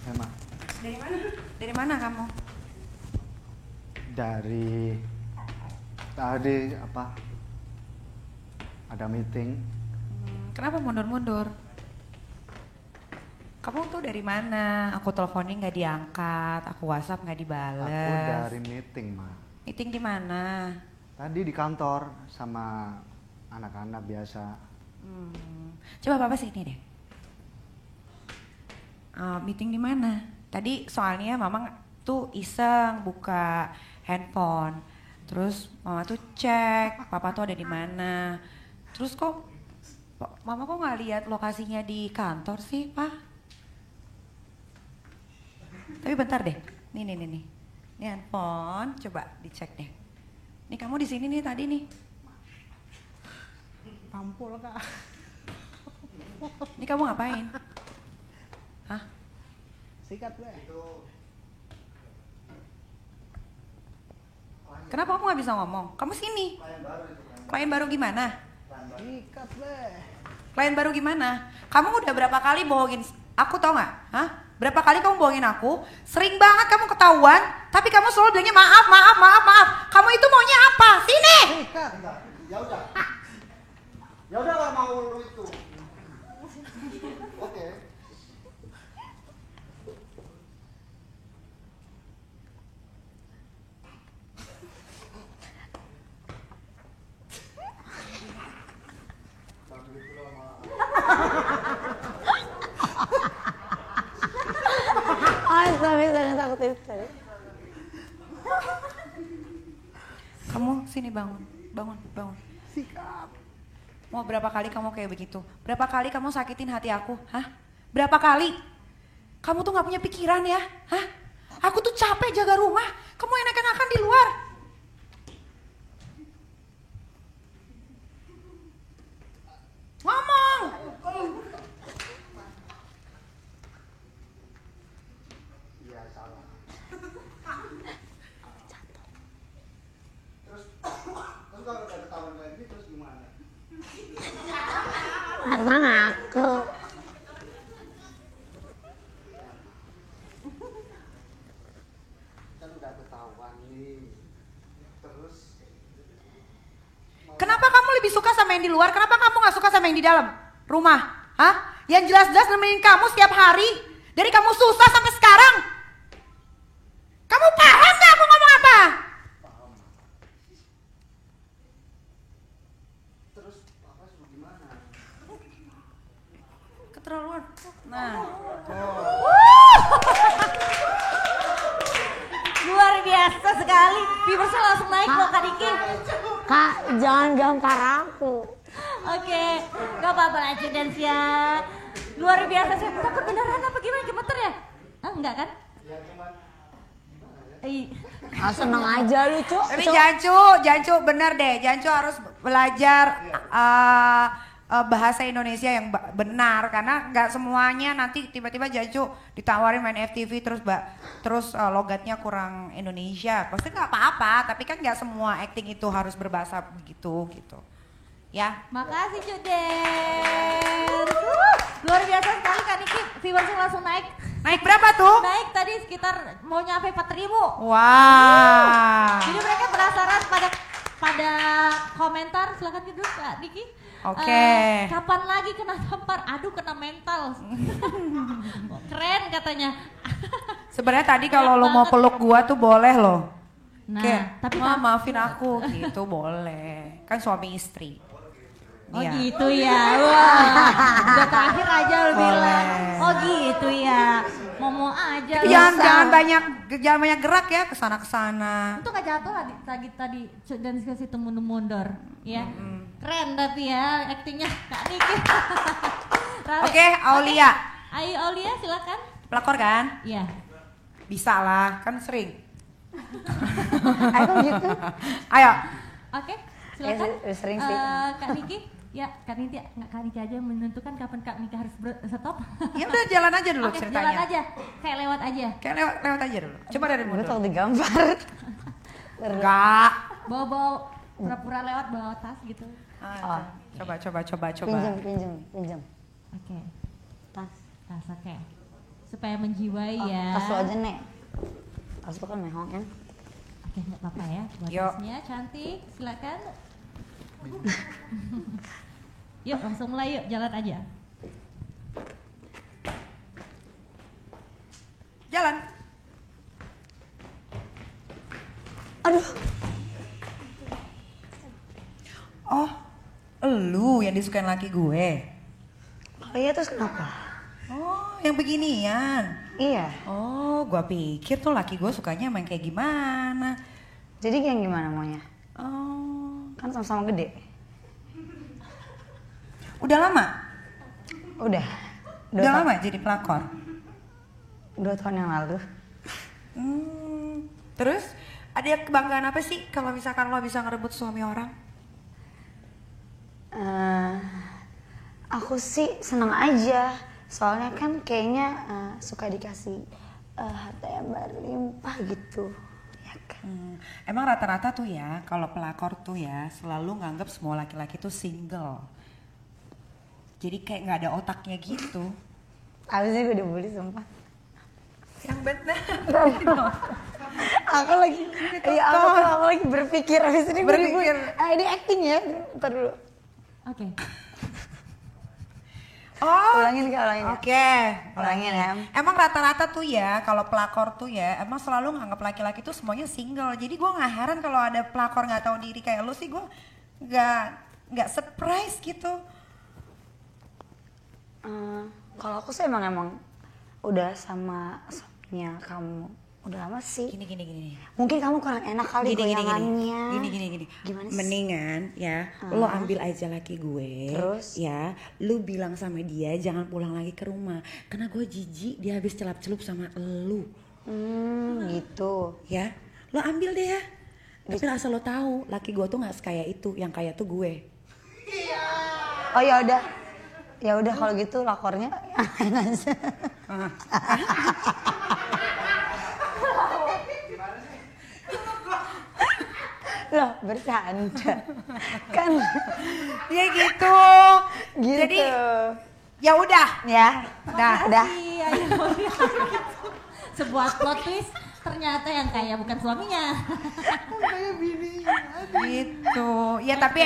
Emma, Dari mana? Dari mana kamu? dari tadi apa? Ada meeting. Kenapa mundur-mundur? Kamu tuh dari mana? Aku teleponin nggak diangkat, aku WhatsApp nggak dibales. Aku dari meeting, Ma. Meeting di mana? Tadi di kantor sama anak-anak biasa. Coba Papa sini deh. Meeting di mana? Tadi soalnya Mama tuh iseng buka handphone. Terus Mama tuh cek, Papa tuh ada di mana. Terus kok Mama kok nggak lihat lokasinya di kantor sih, Pak? Tapi bentar deh. Nih. Ini handphone, coba dicek deh. Nih kamu di sini nih tadi nih. tampol kak. Ini kamu ngapain? Hah? Sikat deh. Kenapa kamu nggak bisa ngomong? Kamu sini. Klien baru gimana? Sikat deh. Klien baru gimana? Kamu udah berapa kali bohongin aku, tau nggak? Hah? Berapa kali kamu bohongin aku? Sering banget kamu ketahuan, tapi kamu selalu bilangnya maaf, maaf, maaf, maaf. Kamu itu maunya apa? Sini! Sikat. Ya udah. Ya udah lah mau lu itu. Oke. Astaga, takut itu. Kamu sini bangun, bangun, bangun. Sikat. Mau berapa kali kamu kayak begitu? Berapa kali kamu sakitin hati aku? Hah? Berapa kali? Kamu tuh gak punya pikiran ya? Hah? Aku tuh capek jaga rumah. Kamu enak-enakan di luar. Ngomong. Iya salah. Terus kalau udah ketahuan lagi terus gimana? Abang aku. Kan udah ketahuan nih. Terus Kenapa kamu lebih suka sama yang di luar? Kenapa kamu gak suka sama yang di dalam rumah? Hah? Yang jelas-jelas nemenin kamu setiap hari. Dari kamu susah sampai sekarang. Kamu paham gak aku ngomong apa? terus papa suruh gimana? Keterlaluan. Nah. Luar biasa sekali. Viewersnya langsung naik loh Kak Diki. Kak, jangan gampar aku. Oke, gak apa-apa lah Dance ya. Luar biasa, saya takut beneran apa gimana, gemeter ya? Ah, enggak kan? Seneng aja lu, Cuk. Tapi Jancu bener deh. Jancu harus belajar bahasa Indonesia yang benar karena nggak semuanya nanti tiba-tiba Jancu ditawarin main FTV terus logatnya kurang Indonesia. Pasti nggak apa-apa, tapi kan nggak semua acting itu harus berbahasa begitu gitu. Ya. Makasih Dance. Luar biasa sekali Kak Niki, viewersnya langsung naik. Naik berapa tuh? Naik tadi sekitar mau nyampe 4.000. Wah. Jadi mereka penasaran pada komentar, silakan dulu Kak Niki. Oke. Kapan lagi kena tampar? Aduh kena mental. Keren katanya. Sebenarnya tadi kalau lo mau peluk gua tuh boleh loh. Nah, Kayak, tapi maafin aku gitu boleh. Kan suami istri. oh Iya. gitu ya. Wah, udah terakhir aja lo Boleh. bilang. Oh gitu ya. Mau aja. Tapi jangan banyak gerak ya kesana kesana. Itu gak jatuh tadi dan dikasih mundur ya. Keren tapi ya aktingnya Kak Niki. Oke, Aulia. Ayo Aulia silakan. Pelakor kan? Iya. Bisa lah, kan sering. Aku gitu. Ayo. Oke, silakan. Ya, sering sih. Kak Niki. Ya, Kak Niki aja yang menentukan kapan Kak Niki harus stop. Ya udah jalan aja dulu Oke, ceritanya. jalan aja. Kayak lewat aja. Kayak lewat aja dulu. Coba dari Gue mundur. tau digambar. Enggak. Bawa pura-pura lewat bawa tas gitu. Ah, coba. Pinjam. Oke. Tas. Tas oke. Supaya menjiwai ya. Tas lo aja, Nek. Tas lo kan mehong kan? Oke, nggak apa-apa ya. Buat Yuk. tasnya cantik, silakan. Yuk, langsung mulai yuk, jalan aja. Jalan. Aduh. Oh, elu yang disukain laki gue. Oh iya, terus kenapa? Oh, yang beginian. Iya. Oh, gua pikir tuh laki gue sukanya main kayak gimana. Jadi yang gimana maunya? Oh, Kan sama-sama gede. udah lama? Udah. Udah lama jadi pelakor? 2 tahun yang lalu. Terus ada kebanggaan apa sih kalau misalkan lo bisa ngerebut suami orang? Aku sih senang aja, soalnya kan kayaknya suka dikasih harta yang berlimpah gitu, ya kan? Emang rata-rata tuh ya, kalau pelakor tuh ya selalu nganggap semua laki-laki tuh single. Jadi kayak nggak ada otaknya gitu. Abisnya gue dibully sumpah. Yang benar. Aku lagi, aku lagi berpikir abis ini gue dibully. Ini acting ya, ntar dulu. Oke. Oh, Ulangin Kak, ulangin. Oke, Ulangin ya. Emang rata-rata tuh ya, kalau pelakor tuh ya, emang selalu nganggap laki-laki tuh semuanya single. Jadi gue nggak heran kalau ada pelakor nggak tahu diri kayak lu sih, gue nggak surprise gitu. Kalau aku sih emang udah sama suaminya kamu udah lama sih. Gini. Mungkin kamu kurang enak kali goyangannya. Gini. Gimana sih? Mendingan ya, lo ambil aja laki gue. Terus? Ya, lu bilang sama dia jangan pulang lagi ke rumah. Karena gue jijik dia habis celup-celup sama lu. Gitu. Ya, lo ambil deh ya. Tapi asal lo tahu, laki gue tuh nggak sekaya itu, yang kaya tuh gue. Oh ya udah kalau gitu lakornya aja. Loh bercanda kan Ya gitu. Jadi ya udah. ya udah. Iya. Sebuah plot twist ternyata yang kaya bukan suaminya. Gitu. Ya tapi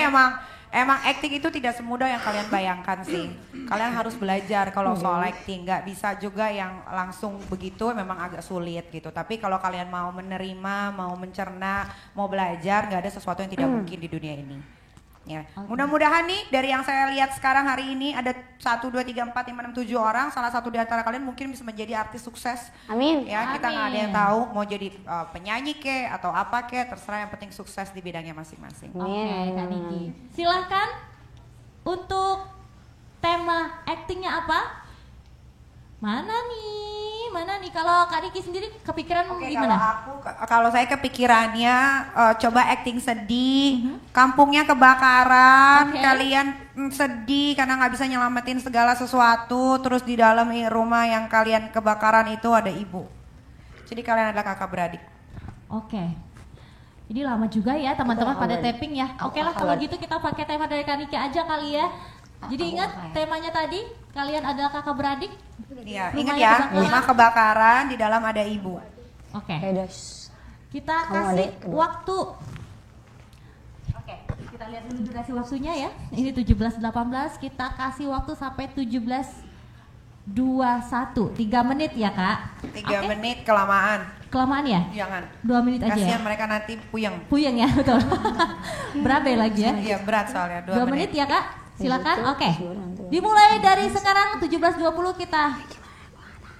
emang acting itu tidak semudah yang kalian bayangkan sih. Kalian harus belajar kalau soal acting. Nggak bisa juga yang langsung begitu, memang agak sulit gitu. Tapi kalau kalian mau menerima, mau mencerna, mau belajar, nggak ada sesuatu yang tidak mungkin di dunia ini. Ya, mudah-mudahan nih dari yang saya lihat sekarang hari ini ada 1, 2, 3, 4, 5, 6, 7 orang. Salah satu di antara kalian mungkin bisa menjadi artis sukses. Amin. Ya, kita nggak ada yang tahu mau jadi penyanyi ke atau apa ke, terserah, yang penting sukses di bidangnya masing-masing. Oke, Kak Niki. Silahkan untuk tema actingnya apa? Mana nih? Kalau Kak Niki sendiri kepikiran gimana? Kalau saya kepikirannya coba acting sedih, kampungnya kebakaran, kalian sedih karena nggak bisa nyelamatin segala sesuatu, terus di dalam rumah yang kalian kebakaran itu ada ibu. Jadi kalian adalah kakak beradik. Oke. Jadi lama juga ya teman-teman pada tapping ya. Oke lah kalau gitu kita pakai tema dari Kak Niki aja kali ya. Jadi ingat temanya tadi, kalian adalah kakak beradik. Iya, ingat ya, rumah kebakaran, di dalam ada ibu. Oke. Kita Kamu kasih adek kedua. waktu. Oke, kita lihat dulu durasi waktunya ya. Ini 17.18, kita kasih waktu sampai 17.21. 3 menit ya, Kak. 3 menit kelamaan. Kelamaan ya? Jangan. 2 menit aja Kasihan ya. mereka nanti puyeng. Puyeng ya, betul. Berabe lagi ya. Iya, berat soalnya 2 2 menit ya, Kak. Silakan. Oke. Dimulai dari sekarang 17.20 kita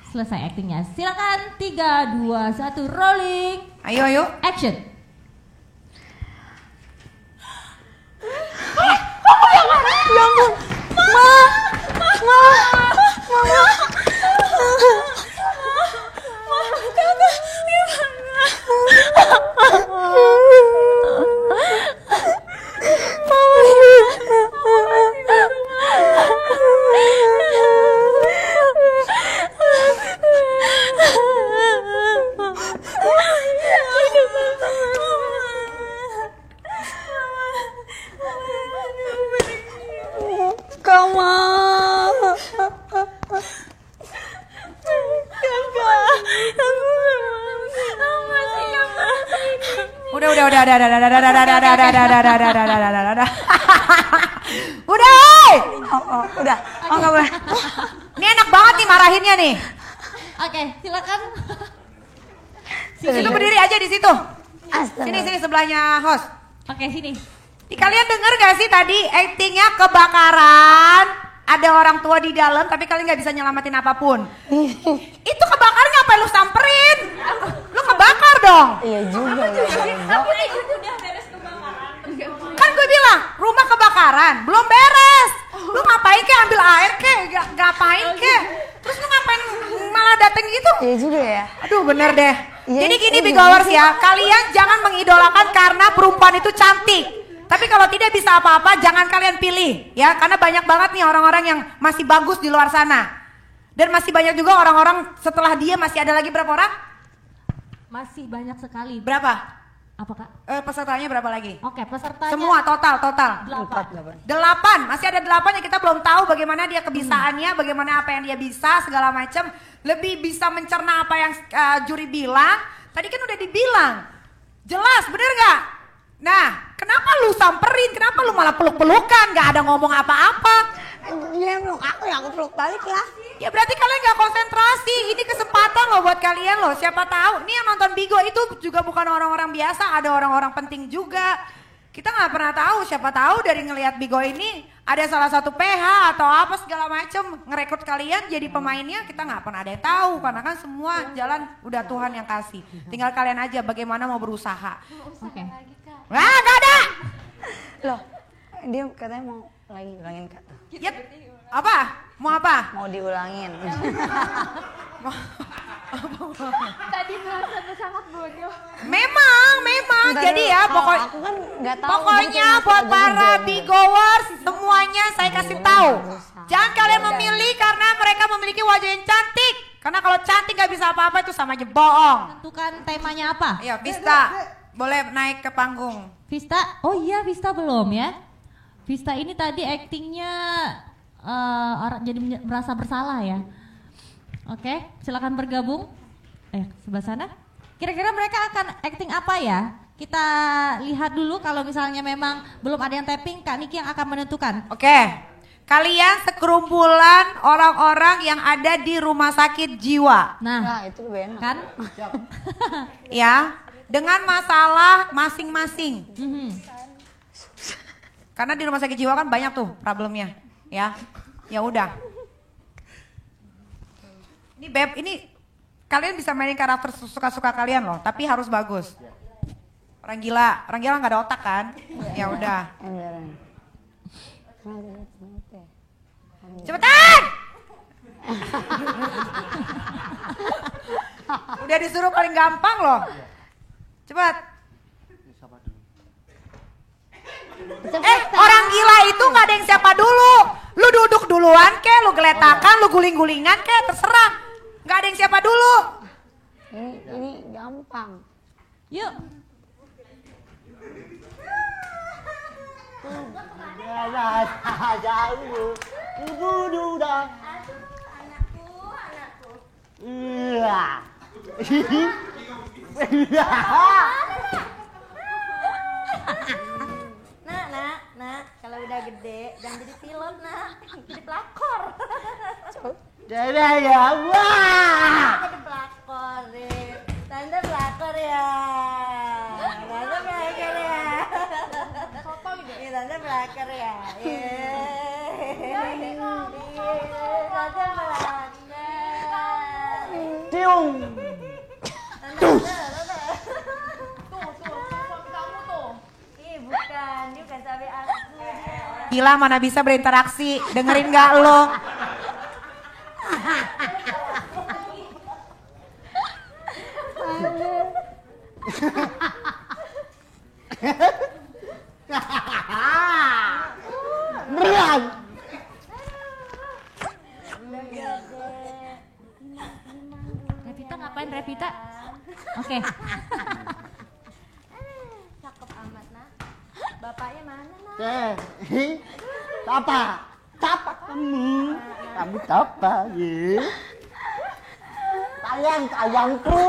selesai actingnya. Silakan 3, 2, 1 rolling. Ayo. Action. Ya ampun. Udah. Oh, nggak boleh. Ini enak banget nih marahinnya nih. Oke, silakan. Situ berdiri aja di situ. Sini sebelahnya host. Oke, sini. Kalian denger gak sih tadi actingnya kebakaran? Ada orang tua di dalam tapi kalian nggak bisa nyelamatin apapun. Itu kebakaran ngapain lu samperin? Lu kebakar dong. Iya juga ya. Kan gue bilang rumah kebakaran belum beres. Lu ngapain ke ambil air ke? Ngapain ke? Terus lu ngapain malah dateng gitu? Iya juga ya. Aduh bener deh. Iya, Jadi gini iya, Big Goers ya, kalian jangan mengidolakan karena perempuan itu cantik. Tapi kalau tidak bisa apa-apa, jangan kalian pilih ya, karena banyak banget nih orang-orang yang masih bagus di luar sana. Dan masih banyak juga orang-orang setelah dia masih ada lagi berapa orang? Masih banyak sekali. Berapa? Apa Kak? Pesertanya berapa lagi? Oke, pesertanya Semua total. 8. Masih ada 8 yang kita belum tahu bagaimana dia kebisaannya, bagaimana apa yang dia bisa, segala macam. Lebih bisa mencerna apa yang juri bilang. Tadi kan udah dibilang. Jelas, bener gak? Nah, kenapa lu samperin? Kenapa lu malah peluk-pelukan? Gak ada ngomong apa-apa. Dia meluk aku, ya aku peluk balik lah. Ya berarti kalian gak konsentrasi. Ini kesempatan loh buat kalian loh. Siapa tahu. Ini yang nonton Bigo itu juga bukan orang-orang biasa. Ada orang-orang penting juga. Kita gak pernah tahu. Siapa tahu dari ngelihat Bigo ini ada salah satu PH atau apa segala macem ngerekrut kalian jadi pemainnya. Kita gak pernah ada yang tahu. Karena kan semua jalan udah Tuhan yang kasih. Tinggal kalian aja bagaimana mau berusaha. Oke. Wah gak ada. Loh, dia katanya mau lagi ulangin Kak. Ya, apa? Mau apa? Mau diulangin. Tadi bahasa sangat bodoh. Memang. Jadi ya pokoknya. Aku kan nggak tahu. Pokoknya buat para Bigowers semuanya saya kasih tahu. Jangan kalian memilih karena mereka memiliki wajah yang cantik. Karena kalau cantik gak bisa apa-apa itu sama aja bohong. Tentukan temanya apa? Ayo Vista, boleh naik ke panggung. Vista? Oh iya, Vista belum ya. Vista ini tadi aktingnya orang jadi merasa bersalah ya. Oke, silakan bergabung. Sebelah sana. Kira-kira mereka akan acting apa ya? Kita lihat dulu kalau misalnya memang belum ada yang tapping, Kak Niki yang akan menentukan. Oke, kalian sekerumpulan orang-orang yang ada di rumah sakit jiwa. Nah, itu lebih enak. Kan? Ya, dengan masalah masing-masing. Karena di rumah sakit jiwa kan banyak tuh problemnya, ya. Ya udah. Ini Beb, ini kalian bisa mainin karakter suka-suka kalian loh, tapi harus bagus. Orang gila nggak ada otak kan? Ya udah. Cepetan! Udah disuruh paling gampang loh. Cepat. Orang gila itu nggak ada yang siapa dulu. Lu duduk duluan ke, lu geletakan, lu guling-gulingan ke, terserah. Nggak ada yang siapa dulu. Ini gampang. Yuk. Jauh, ibu duda. Anakku. Iya. Nak, kalau udah gede jangan jadi pilot, nak. Jadi pelakor. Jadi ya, wah. Jadi pelakor deh. Tante pelakor ya. Tante pelakor ya. Soto gitu. Iya, tante pelakor ya. Tante pelakor. Cium. Bukan, dia bukan sampai aku. Gila mana bisa berinteraksi, dengerin gak lo? Berat. Revita ngapain Revita? Oke. Cakep amat, nak. Bapaknya mana, nak? Apa kamu? Kamu apa ya? Sayangku.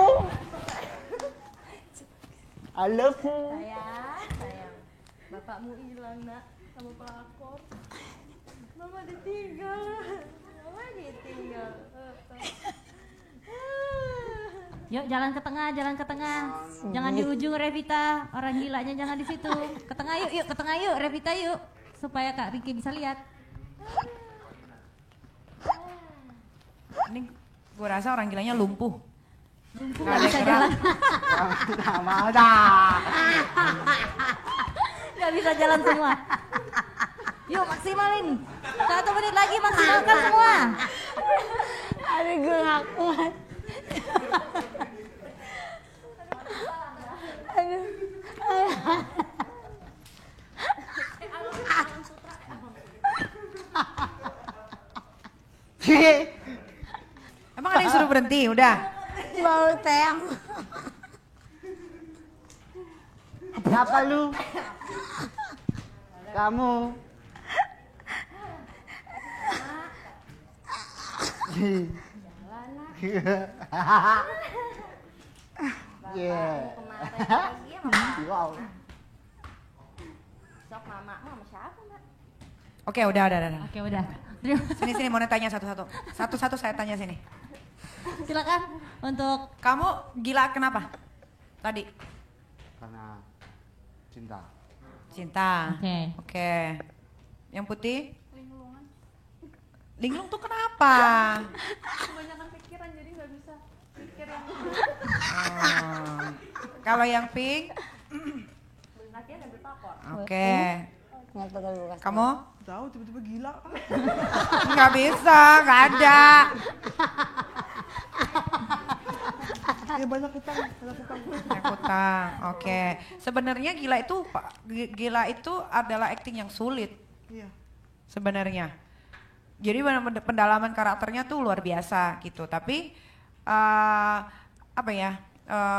I love you. Sayang. Bapakmu hilang, nak. Sama pelakor. Mama ditinggal. Yuk jalan ke tengah. Jangan di ujung Revita. Orang gilanya jangan di situ. Ke tengah yuk Revita yuk. Supaya Kak Riki bisa lihat. Ini gue rasa orang gilanya lumpuh. Gak bisa jalan. Gak bisa jalan semua. Yuk maksimalin. 1 menit lagi maksimalkan semua. Aduh, gue gak kuat. Aduh. Emang ada yang suruh berhenti? Udah. Bau teang. Siapa lu? Kamu. Wow. Sok mama sama siapa, Mbak? Oke, udah. Oke, udah. Sini mau tanya satu-satu. Satu-satu saya tanya sini. Silakan untuk Kamu gila kenapa? Tadi. Karena cinta. Cinta. Oke. Oke. Yang putih? Linglung tuh kenapa? Kebanyakan pikiran jadi nggak bisa pikir yang Kalau yang pink? Latihan dan berpakor. Oke. Nyata tadi gue kasih. Kamu? Tahu tiba-tiba gila. Nggak bisa, nggak ada. Ya banyak utang. Yang utang. Oke. Sebenarnya gila itu adalah acting yang sulit. Iya. Sebenarnya. Jadi pendalaman karakternya tuh luar biasa gitu. Tapi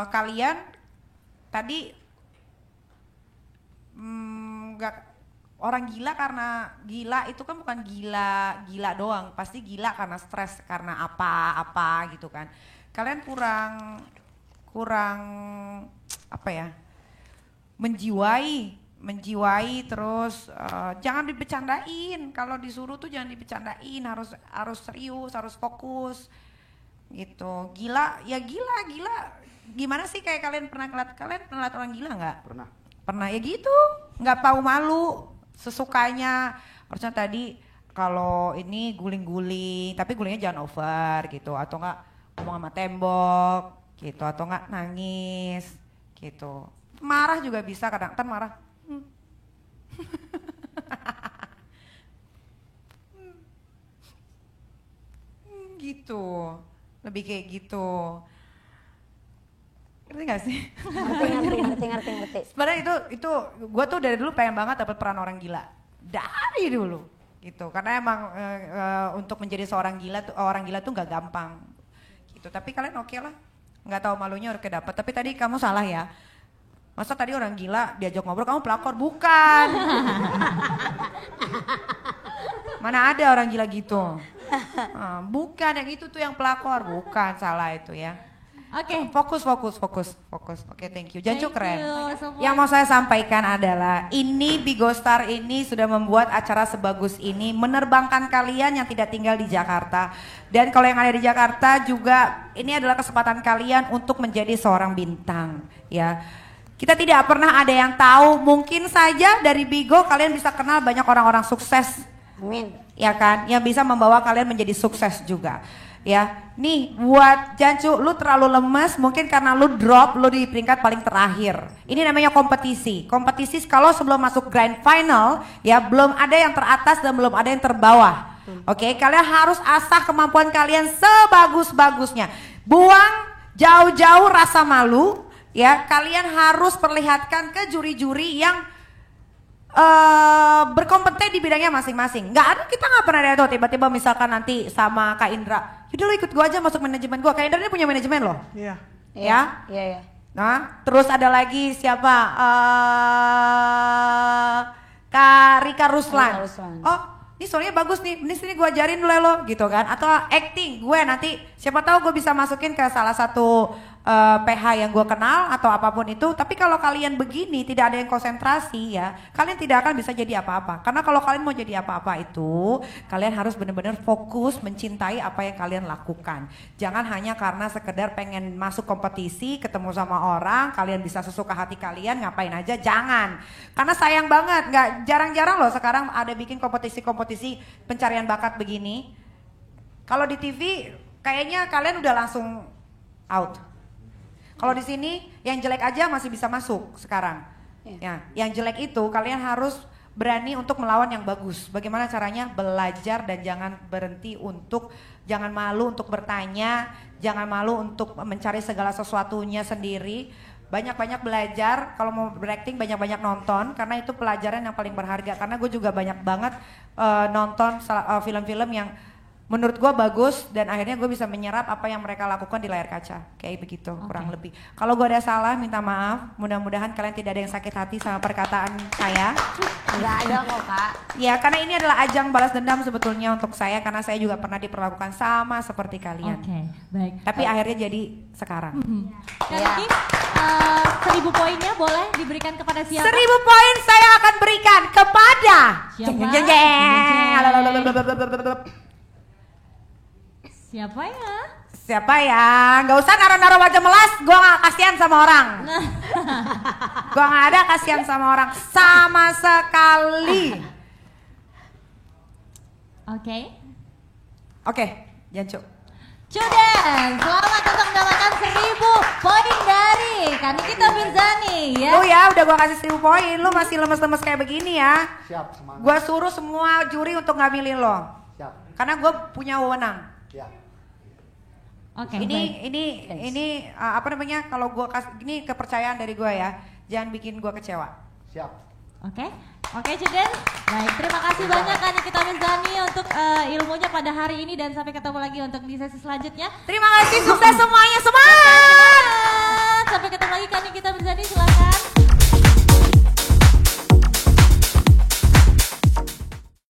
kalian tadi nggak orang gila karena gila itu kan bukan gila doang. Pasti gila karena stres karena apa gitu kan. Kalian kurang menjiwai terus jangan dibecandain. Kalau disuruh tuh jangan dibecandain, harus serius, harus fokus gitu. Gila. Gimana sih kayak kalian pernah lihat orang gila nggak? Pernah ya gitu, nggak tahu malu, sesukanya. Harusnya tadi kalau ini guling-guling, tapi gulingnya jangan over gitu, atau nggak ngomong sama tembok gitu, atau nggak nangis gitu. Marah juga bisa kadang, marah. Gitu, lebih kayak gitu. Ngerti gak sih? Ngerti. Sebenarnya itu gue tuh dari dulu pengen banget dapet peran orang gila. Dari dulu gitu. Karena emang untuk menjadi seorang orang gila tuh gak gampang gitu. Tapi kalian oke lah, gak tahu malunya udah dapet. Tapi tadi kamu salah ya. Masa tadi orang gila diajak ngobrol kamu pelakor? Bukan. Mana ada orang gila gitu. Bukan, yang itu tuh yang pelakor. Bukan, salah itu ya. Oke. Fokus. Oke, thank you. Jancu keren. Semua. Yang mau saya sampaikan adalah ini Bigo Star ini sudah membuat acara sebagus ini, menerbangkan kalian yang tidak tinggal di Jakarta. Dan kalau yang ada di Jakarta juga ini adalah kesempatan kalian untuk menjadi seorang bintang, ya. Kita tidak pernah ada yang tahu, mungkin saja dari Bigo kalian bisa kenal banyak orang-orang sukses. Amin. Ya kan, yang bisa membawa kalian menjadi sukses juga. Ya, nih buat Jancu, lu terlalu lemes mungkin karena lu drop, lu di peringkat paling terakhir. Ini namanya kompetisi. Kompetisi kalau sebelum masuk grand final, ya belum ada yang teratas dan belum ada yang terbawah. Oke, kalian harus asah kemampuan kalian sebagus-bagusnya. Buang jauh-jauh rasa malu, ya. Kalian harus perlihatkan ke juri-juri yang berkompeten di bidangnya masing-masing. Kita nggak pernah ada tuh tiba-tiba misalkan nanti sama Kak Indra, yaudah lo ikut gua aja masuk manajemen gua. Kak Indra ini punya manajemen loh. Iya. Ya. Iya. Nah, terus ada lagi siapa? Kak Rika Ruslan. Oh, ini soalnya bagus nih. Ini sini gua ajarin dulu lo gitu kan. Atau acting gue nanti siapa tahu gue bisa masukin ke salah satu PH yang gue kenal atau apapun itu. Tapi kalau kalian begini tidak ada yang konsentrasi ya, kalian tidak akan bisa jadi apa-apa. Karena kalau kalian mau jadi apa-apa itu, kalian harus benar-benar fokus mencintai apa yang kalian lakukan. Jangan hanya karena sekedar pengen masuk kompetisi, ketemu sama orang, kalian bisa sesuka hati kalian, ngapain aja, jangan. Karena sayang banget, jarang-jarang loh sekarang ada bikin kompetisi-kompetisi pencarian bakat begini. Kalau di TV kayaknya kalian udah langsung out. Kalau di sini yang jelek aja masih bisa masuk sekarang. Ya, yang jelek itu kalian harus berani untuk melawan yang bagus. Bagaimana caranya? Belajar dan jangan jangan malu untuk bertanya, jangan malu untuk mencari segala sesuatunya sendiri. Banyak-banyak belajar, kalau mau berakting banyak-banyak nonton karena itu pelajaran yang paling berharga. Karena gue juga banyak banget nonton film-film yang menurut gue bagus dan akhirnya gue bisa menyerap apa yang mereka lakukan di layar kaca kayak begitu kurang lebih. Kalau gue ada salah minta maaf, mudah-mudahan kalian tidak ada yang sakit hati sama perkataan saya. Nggak ada kok kak. Ya karena ini adalah ajang balas dendam sebetulnya untuk saya karena saya juga pernah diperlakukan sama seperti kalian. Oke, baik. Tapi akhirnya jadi sekarang. Sekali lagi 1000 poinnya boleh diberikan kepada siapa? 1000 poin saya akan berikan kepada Siapa? Jeng, jeng, jeng. Siapa ya? Siapa ya? Gak usah naruh-naruh wajah melas, gue gak kasihan sama orang. Gue gak ada kasihan sama orang sama sekali. Oke, Jancu. Cuden, selamat untuk mendapatkan 1000 poin dari Kanikita Mirzani ya. Lu ya udah gue kasih 1000 poin, lu masih lemes-lemes kayak begini ya. Siap, semangat. Gue suruh semua juri untuk gak milih lo. Siap. Karena gue punya wewenang. Ya. Oke, ini apa namanya? Kalau gue kasih ini kepercayaan dari gue ya, jangan bikin gue kecewa. Siap. Oke, Cuden. Baik, terima kasih banyak Kanikita Mirzani untuk ilmunya pada hari ini dan sampai ketemu lagi untuk di sesi selanjutnya. Terima kasih, sukses semuanya, semangat. Sampai ketemu lagi Kanikita Mirzani, silakan.